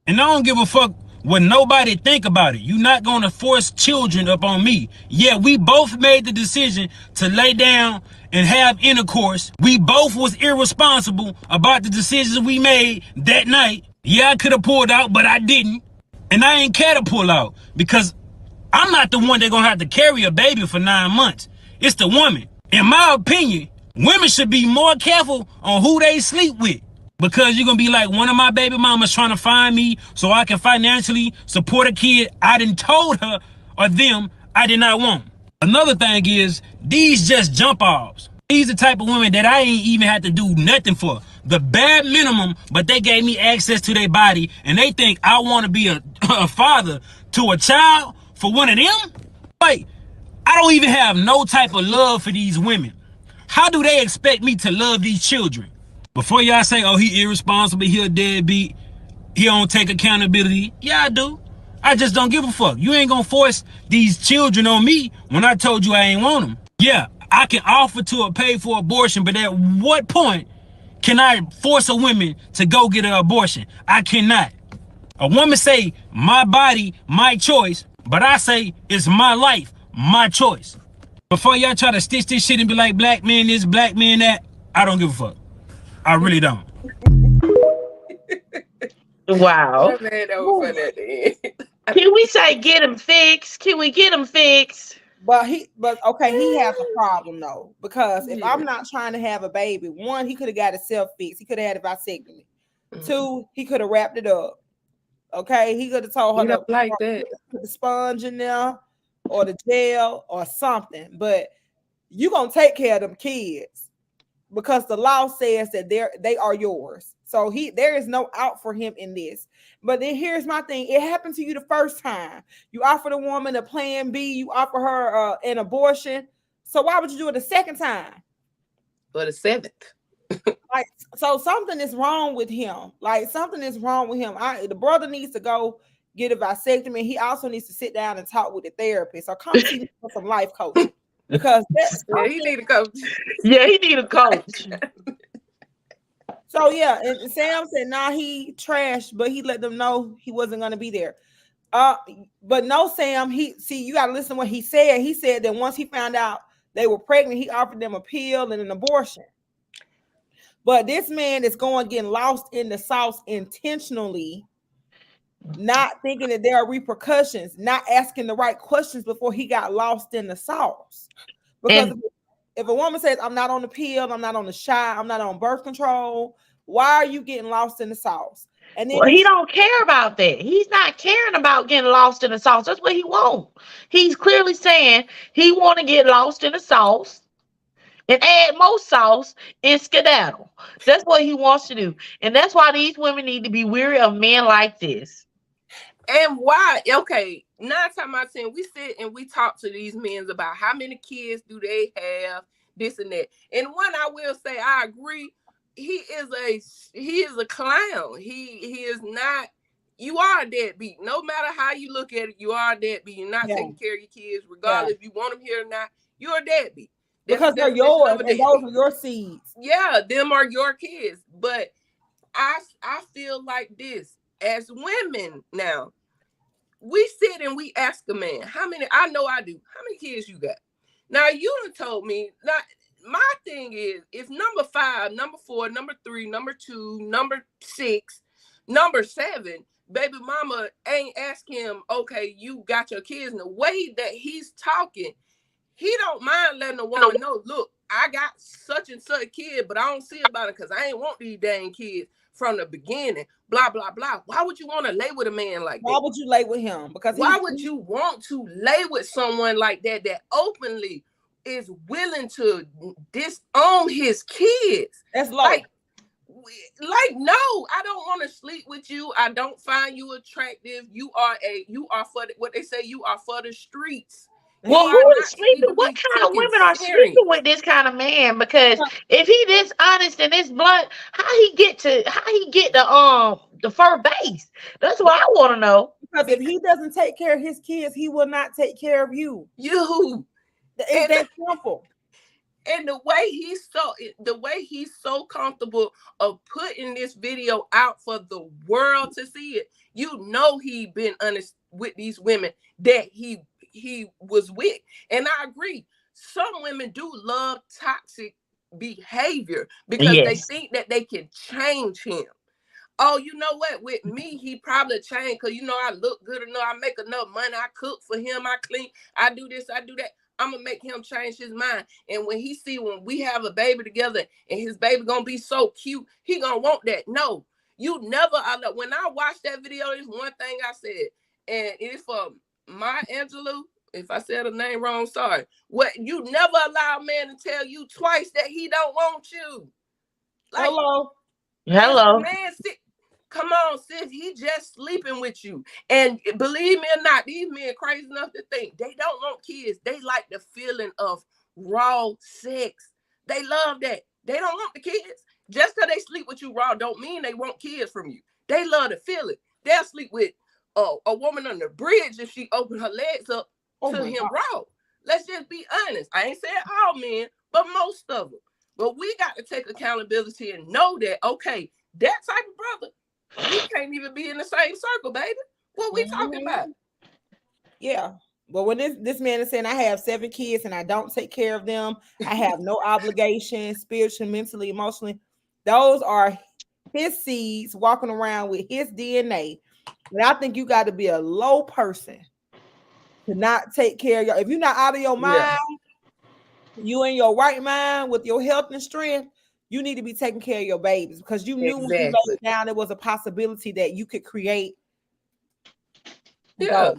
And I don't give a fuck what nobody think about it. You're not going to force children up on me. Yeah, we both made the decision to lay down and have intercourse. We both was irresponsible about the decisions we made that night. Yeah, I could have pulled out, but I didn't. And I ain't care to pull out because I'm not the one that's going to have to carry a baby for 9 months. It's the woman. In my opinion, women should be more careful on who they sleep with. Because you're going to be like, one of my baby mamas trying to find me so I can financially support a kid I done told her or them I did not want. Another thing is, these just jump offs. These the type of women that I ain't even had to do nothing for. The bare minimum, but they gave me access to their body and they think I want to be a father to a child for one of them? Like, I don't even have no type of love for these women. How do they expect me to love these children? Before y'all say, oh, he irresponsible, he a deadbeat, he don't take accountability. Yeah, I do. I just don't give a fuck. You ain't gonna force these children on me when I told you I ain't want them. Yeah, I can offer to pay for abortion, but at what point can I force a woman to go get an abortion? I cannot. A woman say, my body, my choice, but I say, it's my life, my choice. Before y'all try to stitch this shit and be like, black man this, black man that, I don't give a fuck. I really don't. Wow. Can we say get him fixed? Can we get him fixed? But okay, he has a problem though. Because if I'm not trying to have a baby, 1, he could have got himself fixed. He could have had a vasectomy. 2, he could have wrapped it up. Okay, he could have told her to like that. Put the sponge in there or the gel or something. But you gonna take care of them kids. Because the law says that they are yours. So there is no out for him in this. But then here's my thing. It happened to you the first time. You offered a woman a plan B, you offer her an abortion. So why would you do it the second time? For the 7th. Like, so something is wrong with him. Like, something is wrong with him. The brother needs to go get a vasectomy. He also needs to sit down and talk with the therapist, or come see me for some life coaching. Because he need a coach. Yeah, he need a coach. So yeah, and Sam said, nah, he trashed, but he let them know he wasn't gonna be there. But no, Sam, you gotta listen to what he said. He said that once he found out they were pregnant, he offered them a pill and an abortion. But this man is getting lost in the sauce intentionally, not thinking that there are repercussions, not asking the right questions before he got lost in the sauce. Because if a woman says, I'm not on the pill, I'm not on the shot, I'm not on birth control, why are you getting lost in the sauce? And then he don't care about that. He's not caring about getting lost in the sauce. That's what he wants. He's clearly saying he want to get lost in the sauce and add more sauce and skedaddle. That's what he wants to do. And that's why these women need to be weary of men like this. And why? Okay, 9 times out of 10, we sit and we talk to these men about how many kids do they have, this and that. And one, I will say, I agree. He is a clown. He is not. You are a deadbeat. No matter how you look at it, you are a deadbeat. You're not taking care of your kids, regardless if you want them here or not. You're a deadbeat. Because they're yours, and those are your seeds. Yeah, them are your kids. But I feel like this as women now. We sit and we ask a man, how many? I know I do. How many kids you got? Now you done told me. Now my thing is, if number 5, number 4, number 3, number 2, number 6, number 7, baby mama ain't ask him, okay, you got your kids. In the way that he's talking, he don't mind letting a woman know, look, I got such and such kid, but I don't see about it because I ain't want these dang kids from the beginning, blah, blah, blah. Why would you want to lay with a man like that? Why would you lay with him? Because why would you want to lay with someone like that openly is willing to disown his kids? That's low. Like, no, I don't want to sleep with you. I don't find you attractive. You are for what they say, you are for the streets. Well, who is sleeping? What kind of women are sleeping with this kind of man? Because if he this honest and this blunt, how he get the first base? That's what I want to know. Because if he doesn't take care of his kids, he will not take care of you. It's that simple. And the way he's so comfortable of putting this video out for the world to see it, you know he been honest with these women that he was with. And I agree, some women do love toxic behavior because they think that they can change him. Oh, you know what? With me, he probably changed because, I look good enough. I make enough money. I cook for him. I clean. I do this. I do that. I'm going to make him change his mind. And when we have a baby together and his baby going to be so cute, he going to want that. No, you never. When I watched that video, there's one thing I said, and it is for Maya Angelou. If I said her name wrong, sorry. What, you never allow a man to tell you twice that he don't want you. Like, hello. Man, come on, sis. He just sleeping with you. And believe me or not, these men crazy enough to think they don't want kids. They like the feeling of raw sex. They love that. They don't want the kids. Just because they sleep with you raw don't mean they want kids from you. They love to feel it. They'll sleep with a woman on the bridge if she opened her legs up to him raw. Let's just be honest. I ain't saying all men, but most of them. But we got to take accountability and know that, okay, that type of brother, we can't even be in the same circle, baby. What we talking about? Yeah. But when this man is saying, I have 7 kids and I don't take care of them, I have no obligation, spiritually, mentally, emotionally, those are his seeds walking around with his DNA. And I think you got to be a low person to not take care of your, if you're not out of your mind, you in your right mind with your health and strength, you need to be taking care of your babies because you knew when you laid down, there was a possibility that you could create. Those.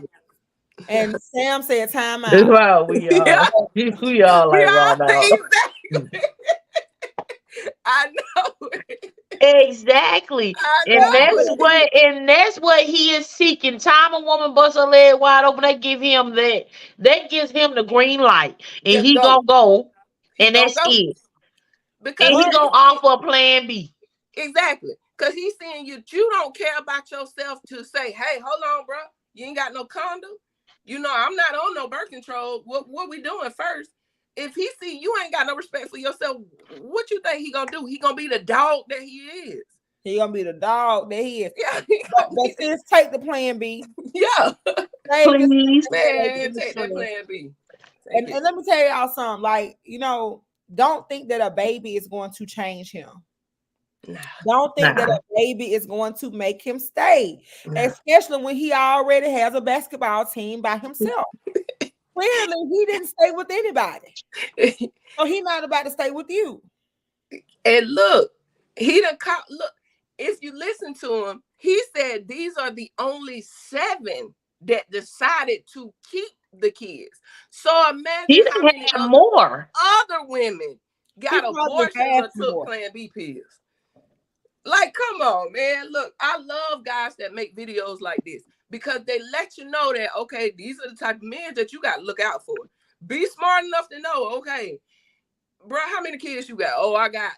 And Sam said, "Time out." Wow, we all like raw dog. I know. Exactly. I And know. that's what he is seeking. Time a woman busts her leg wide open, they give him that. That gives him the green light. And Just he go. gonna go. He And gonna that's go it. because And he But gonna offer a plan B. exactly, because he's saying you don't care about yourself to say, hey, hold on, bro, you ain't got no condom. You know, I'm not on no birth control. What we doing first? If he see you ain't got no respect for yourself, what you think he gonna do? He gonna be the dog that he is. he gonna be the dog that he is. Yeah, But sis, take the plan B. yeah, Take this Please. man, take that plan B. Take and it. let me tell y'all something. Like, don't think that a baby is going to change him. Nah, Don't think that Nah. a baby is going to make him stay, nah. especially when he already has a basketball team by himself. Clearly, he didn't stay with anybody, so he's not about to stay with you. And look, he done look, if you listen to him, he said these are the only 7 that decided to keep the kids. So He imagine how didn't many have more. other women He got probably abortions or has took more. Plan B pills. Like, come on, man. Look, I love guys that make videos like this because they let you know that, okay, these are the type of men that you got to look out for. Be smart enough to know, okay, bro, how many kids you got? Oh, I got.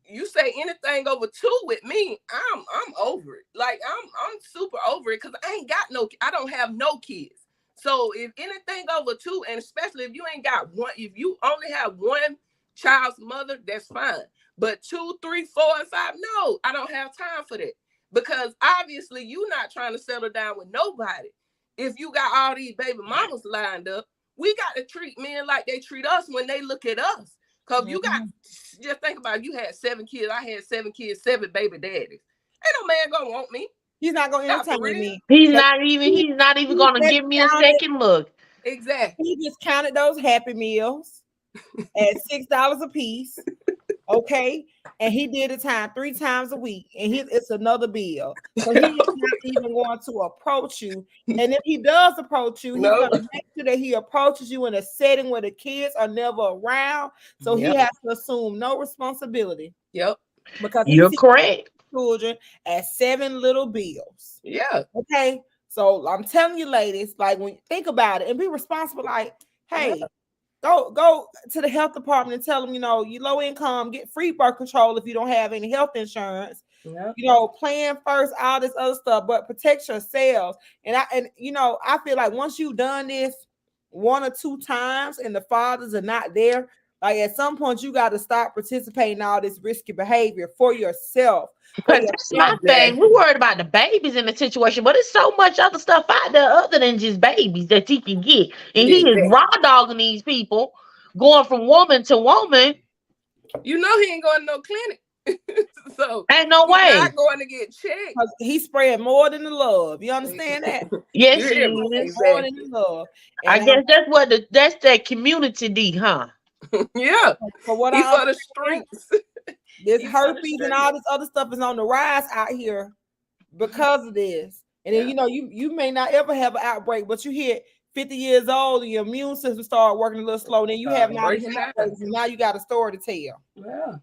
You say anything over 2 with me, I'm over it. Like I'm super over it because I don't have no kids. So if anything over 2, and especially if you ain't got one, if you only have one child's mother, that's fine. But 2, 3, 4, and 5, no, I don't have time for that. Because obviously you're not trying to settle down with nobody. If you got all these baby mamas lined up, we got to treat men like they treat us when they look at us. Cause you got, just think about it, you had 7 kids. I had 7 kids, 7 baby daddies. Ain't no man gonna want me. He's not gonna Not for entertain real. me. He's But not even he, he's not even he gonna just give me a counted. second look. Exactly. He just counted those Happy Meals at $6 a piece. Okay, and he did it 3 times a week, and it's another bill. So he is not even going to approach you. And if he does approach you, he's No. going to make sure that he approaches you in a setting where the kids are never around. So he Yep. has to assume no responsibility Yep. because he You're sees correct. children as 7 little bills. Yeah. Okay, so I'm telling you, ladies, like when you think about it and be responsible, like, hey. Yeah. Go to the health department and tell them, you low income, get free birth control if you don't have any health insurance. Yeah. Plan first, all this other stuff, but protect yourselves. And I feel like once you've done this 1 or 2 times and the fathers are not there, like at some point you got to stop participating in all this risky behavior for yourself. For Because your that's my thing. Exactly. We're worried about the babies in the situation, but there's so much other stuff out there other than just babies that he can get. And he is Exactly. raw dogging these people, going from woman to woman. You know he ain't going to no clinic. So Ain't no he's way. not going to get checked. He's spreading more than the love. You understand that? Yes, You he hear me? is. More than Exactly. the love. I And guess that's that community D, huh? Yeah. for what He I for the understand, streets. this He for the herpes and all streets. this other stuff is on the rise out here because of this. And then Yeah. you may not ever have an outbreak, but you hit 50 years old and your immune system start working a little slow. Then you have all these Breaking down. outbreaks, and now you got a story to tell. Yeah.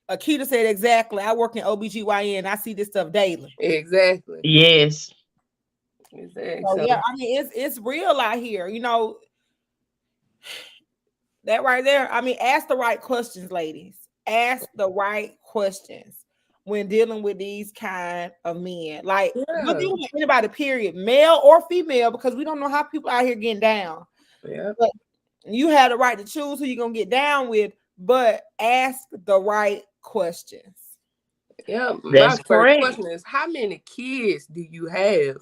Akita said exactly. I work in OBGYN. I see this stuff daily. Exactly. Yes. Exactly. So So, yeah, I mean it's real out here. That right there. I mean, ask the right questions, ladies. Ask the right questions when dealing with these kind of men. Like, we're yeah. dealing with anybody, period, male or female, because we don't know how people out here getting down. Yeah. But you have the right to choose who you're gonna get down with, but ask the right questions. Yeah. My That's first correct. question is, how many kids do you have?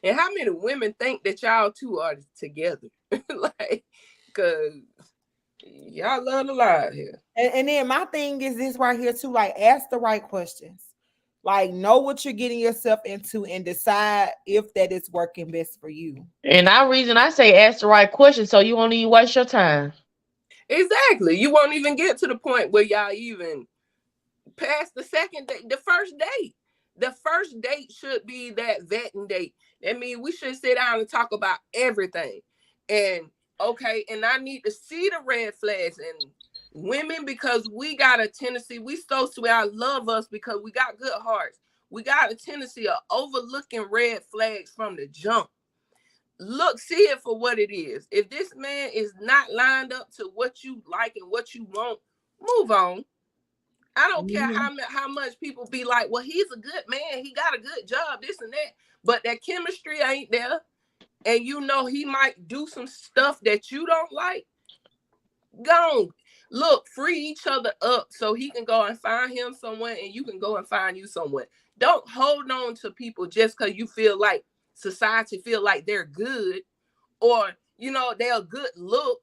And how many women think that y'all two are together? Like, because y'all love to lie here. And then my thing is this right here too, like ask the right questions. Like know what you're getting yourself into and decide if that is working best for you. And our reason I say ask the right question so you won't even waste your time. Exactly. You won't even get to the point where y'all even past the second date, the first date. The first date should be that vetting date. That means we should sit down and talk about everything. And okay, and I need to see the red flags. And Women, because we got a tendency, we so sweet. I love us because we got good hearts. We got a tendency of overlooking red flags from the jump. Look, see it for what it is. If this man is not lined up to what you like and what you want, move on. I don't care how much people be like, well, he's a good man. He got a good job, this and that. But that chemistry ain't there. And you know he might do some stuff that you don't like. Go on. Look, free each other up so he can go and find him someone and you can go and find you someone. Don't hold on to people just because you feel like society feel like they're good or, you know, they're a good look,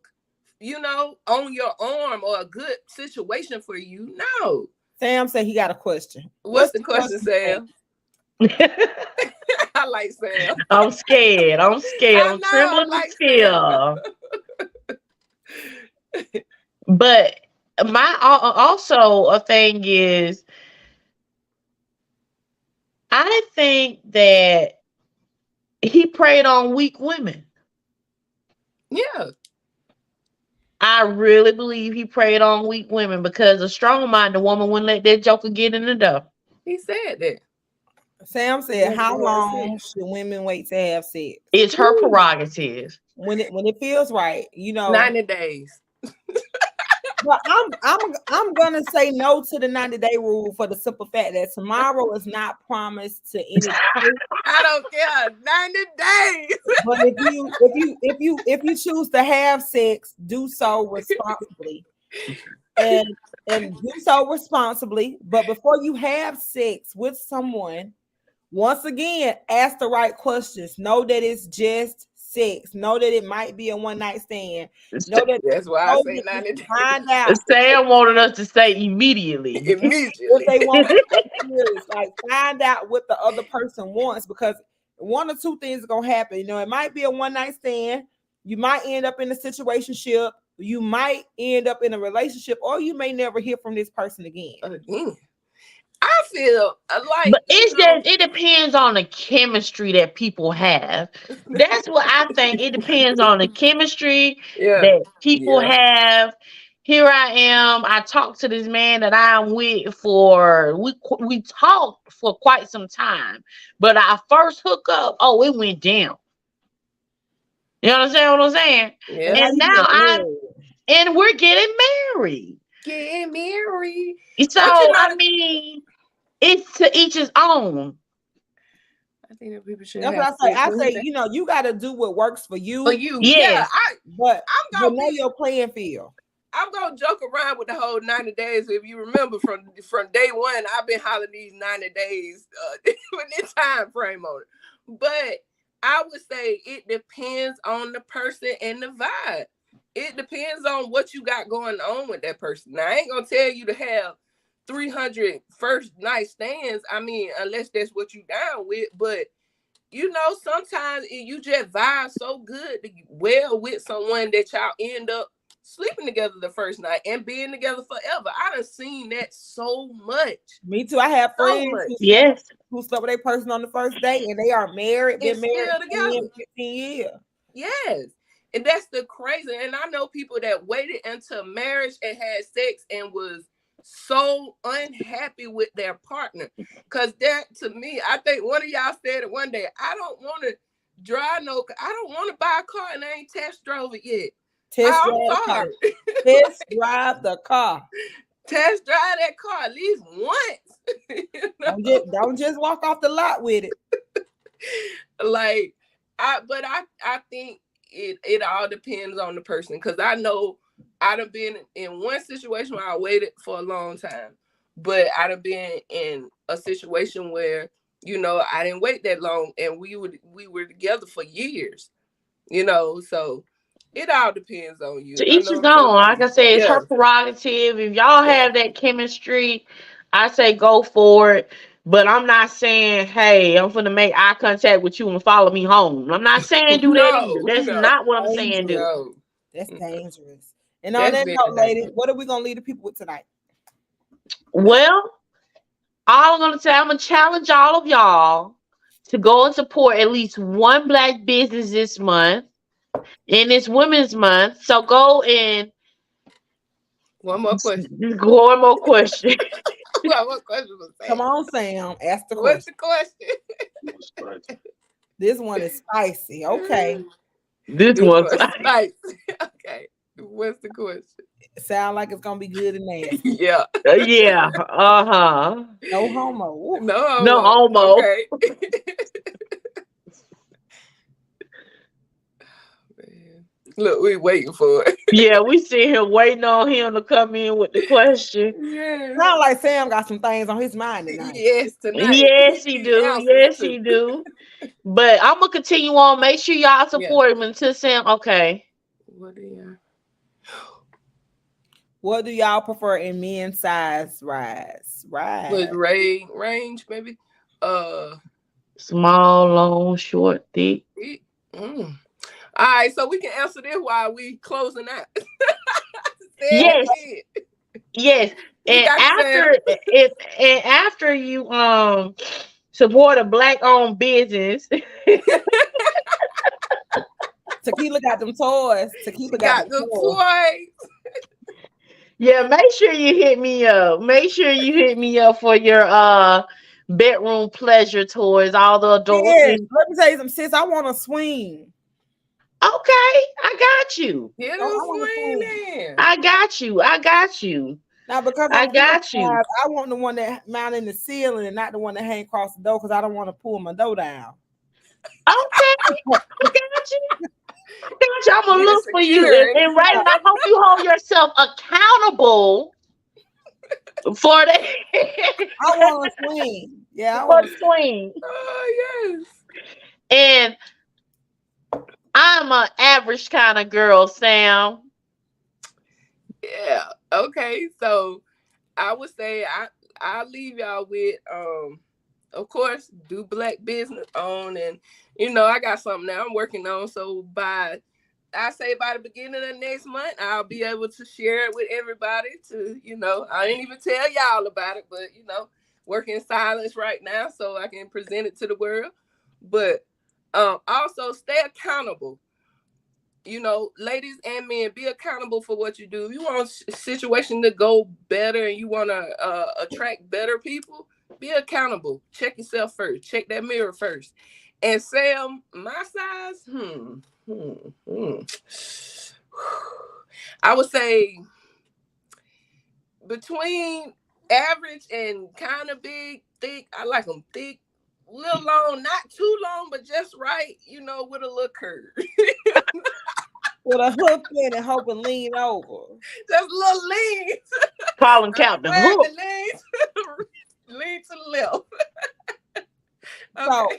you know, on your arm or a good situation for you. No. Sam said he got a question. What's the question, Sam? I like Sam. I'm scared. I'm trembling with fear. But my also a thing is, I think that he preyed on weak women. Yeah. I really believe he preyed on weak women because a strong-minded woman wouldn't let that joker get in the door. He said that. Sam said, "How long should women wait to have sex?" It's her prerogative. When it feels right, you know. 90 days. But I'm gonna say no to the 90-day rule for the simple fact that tomorrow is not promised to anybody. I don't care. 90 days. But if you choose to have sex, do so responsibly. And do so responsibly. But before you have sex with someone, once again, ask the right questions. Know that it's just sex. Know that it might be a one-night stand. Know that that's why I say 90 days. Find out. Sam wanted us to say immediately. If they want to like find out what the other person wants, because one or two things are gonna happen. You know, it might be a one-night stand. You might end up in a situationship. You might end up in a relationship, or you may never hear from this person again. I feel like, but it depends on the chemistry that people have. That's what I think. It depends on the chemistry that people have. Here I am. I talked to this man that I'm with we talked for quite some time, but our first hookup, it went down. You understand what I'm saying? Yeah. And now and we're getting married. Getting married. So I mean, it's to each his own. I think that people should. That's what I say. I say, you know, you got to do what works for you. For you, yeah. But I'm gonna know your playing field. I'm gonna joke around with the whole 90 days. If you remember from day one, I've been hollering these 90 days with this time frame on it. But I would say it depends on the person and the vibe. It depends on what you got going on with that person. Now, I ain't gonna tell you to have 300 first night stands. I mean, unless that's what you down with. But you know, sometimes you just vibe so good with someone that y'all end up sleeping together the first night and being together forever. I done seen that so much. Me too. I have friends who slept with a person on the first day and they are married, been married together 15 years. Yes. And that's the crazy. And I know people that waited until marriage and had sex and was so unhappy with their partner. Because that, to me, I think one of y'all said it one day, I don't want to drive I don't want to buy a car and I ain't test drove it yet. Test drive the car. Test drive that car at least once. You know? Don't just walk off the lot with it. Like, I think it all depends on the person. Because I know I'd have been in one situation where I waited for a long time, but I'd have been in a situation where, you know, I didn't wait that long and we were together for years, you know, so it all depends on you. To each his own. Like I said, it's her prerogative. If y'all have that chemistry, I say go for it. But I'm not saying, hey, I'm gonna make eye contact with you and follow me home. I'm not saying do that either. That's not what I'm saying do. No. That's dangerous. And on that note, lady, what are we gonna leave the people with tonight? Well, all I'm gonna say, I'm gonna challenge all of y'all to go and support at least one Black business this month. And it's Women's Month. So go and One more question. One more question. One more question for Sam. Come on, Sam. Ask the What's question. the question? This one is spicy. Okay. This one's nice. Okay. What's the question? It sound like it's gonna be good and nasty. Yeah. yeah. Uh-huh. No homo. Ooh. No homo. Okay. Man. Look, we waiting for it. Yeah, we sit here waiting on him to come in with the question. Yes. Sound like Sam got some things on his mind tonight. Yes, tonight. Yes, he do. Yes, he do. But I'm gonna continue on. Make sure y'all support him until Sam. Okay. What do y'all prefer in men's size rise? With range, maybe. Small, long, short, thick. All right, so we can answer this while we closing out. Yes. Yes. And after you support a black-owned business. Tequila got them toys. Tequila got them toys. Yeah, make sure you hit me up. Make sure you hit me up for your bedroom pleasure toys. All the adults. Yes, let me tell you something, sis. I want to swing. Okay, I got you. I got you. I got you. Now, because I got you. I want the one that mount in the ceiling and not the one that hang across the door because I don't want to pull my door down. Okay, I got you. I'm gonna look for you. And Raven, I hope you hold yourself accountable for that. I want to swing. Yeah, I want to swing. Oh yes. And I'm an average kind of girl, Sam. Yeah. Okay. So I would say I'll leave y'all with of course, do black business on, and I got something now I'm working on. So by the beginning of next month, I'll be able to share it with everybody. I didn't even tell y'all about it, but working in silence right now so I can present it to the world. But also stay accountable. Ladies and men, be accountable for what you do. If you want a situation to go better and you want to attract better people, be accountable. Check yourself first. Check that mirror first. And Sam, my size, I would say between average and kind of big, thick. I like them thick, a little long, not too long, but just right, with a little curve. With a hook in and hope and lean over. Just a little lean. Call and count the hook. Lean to the left. So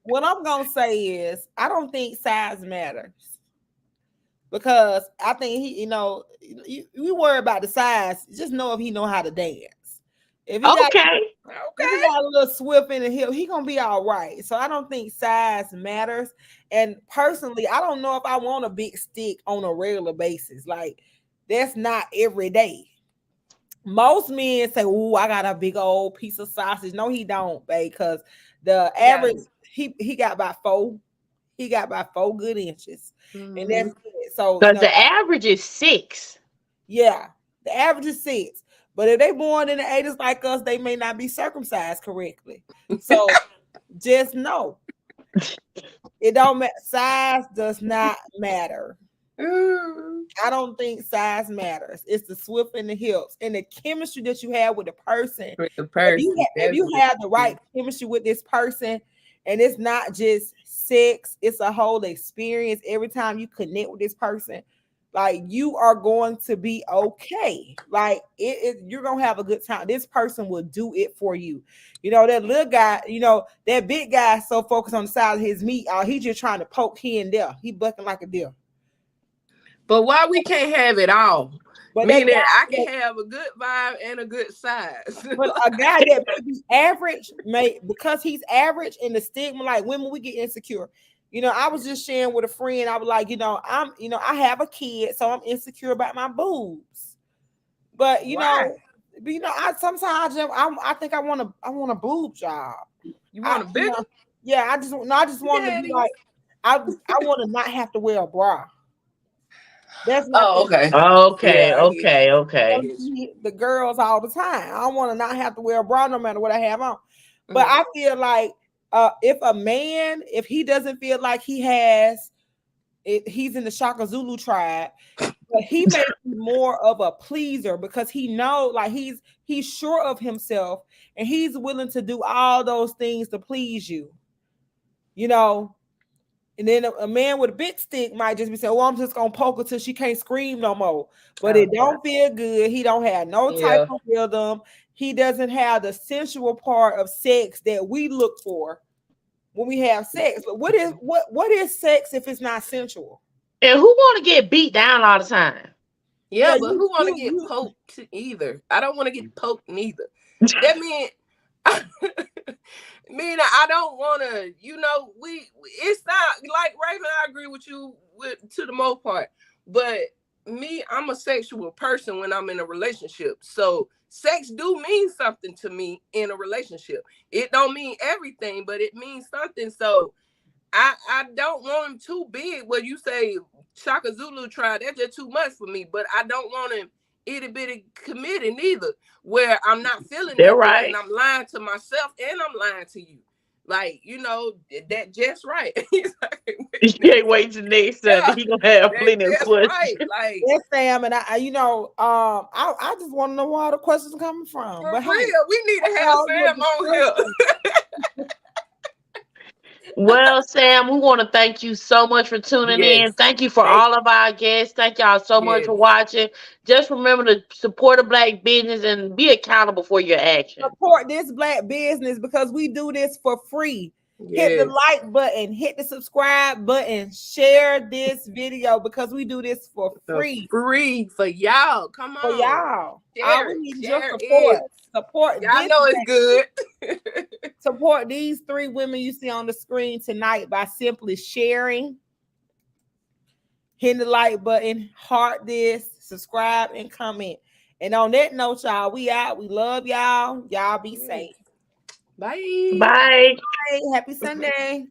what I'm gonna say is I don't think size matters. Because I think we worry about the size. Just know if he know how to dance. If he got a little swift in the hip, he gonna be all right. So I don't think size matters. And personally, I don't know if I want a big stick on a regular basis. Like that's not every day. Most men say, "Oh, I got a big old piece of sausage." No, he don't, babe, because the average he got about 4. He got about 4 good inches, and that's it. So the average is 6. Yeah, the average is 6. But if they born in the 80s like us, they may not be circumcised correctly. So just know it don't matter. Size does not matter. I don't think size matters. It's the swift in the hips and the chemistry that you have with the person. If you have the right chemistry with this person, and it's not just sex, it's a whole experience. Every time you connect with this person, like you are going to be okay. Like you're gonna have a good time. This person will do it for you. That little guy, that big guy so focused on the side of his meat, he just trying to poke here and there. He bucking like a deer. But why we can't have it all? But meaning I can have a good vibe and a good size. But a guy that may be average, because he's average, and the stigma, like women, we get insecure. I was just sharing with a friend. I was like, I have a kid, so I'm insecure about my boobs. But sometimes I think I want a boob job. You want a bigger? Yeah, I just want to be like I want to not have to wear a bra. That's my Oh, thing. okay. Okay, Yeah, I get you. okay. I get you. The girls all the time. I want to not have to wear a bra no matter what I have on. But Mhm. I feel like if a man, if he doesn't feel like he's in the Shaka Zulu tribe, but he may be more of a pleaser because he know, like he's sure of himself and he's willing to do all those things to please you, you know. And then a man with a big stick might just be saying, "Well, I'm just gonna poke her till she can't scream no more." But it don't feel good. He don't have no type Yeah. of rhythm. He doesn't have the sensual part of sex that we look for when we have sex. But what is sex if it's not sensual? And who want to get beat down all the time? Yeah, Yeah, but who want to get poked either? I don't want to get poked neither. That mean, I don't want to. It's not like Raven. I agree with you to the most part, but me, I'm a sexual person when I'm in a relationship. So sex do mean something to me in a relationship. It don't mean everything, but it means something. So I don't want him too big. Well, you say Shaka Zulu tried, that's just too much for me. But I don't want him itty bitty committed neither, where I'm not feeling They're nothing right. and I'm lying to myself and I'm lying to you. Like, that just right. You can't wait till next Sunday. Yeah, He gonna have that plenty of just questions. right. Like, yes, Sam, and I just want to know where all the questions coming from. for But hey, real, we need to have all your Sam on here. discretion. Well, Sam, we want to thank you so much for tuning in. Yes. Thank you for Thank all of our guests. Thank y'all so much Yes. for watching. Just remember to support a black business and be accountable for your actions. Support this black business because we do this for free. Hit the Yes. like button, hit the subscribe button, share this video because we do this for free. Free for y'all. Come For on. y'all. All we need is your Share support. it. Support Y'all this know it's black- good. support these 3 women you see on the screen tonight by simply sharing, hitting the like button, heart this, subscribe, and comment. And on that note, y'all, we out. We love y'all. Y'all be safe. Bye. Bye. Hey, happy Sunday.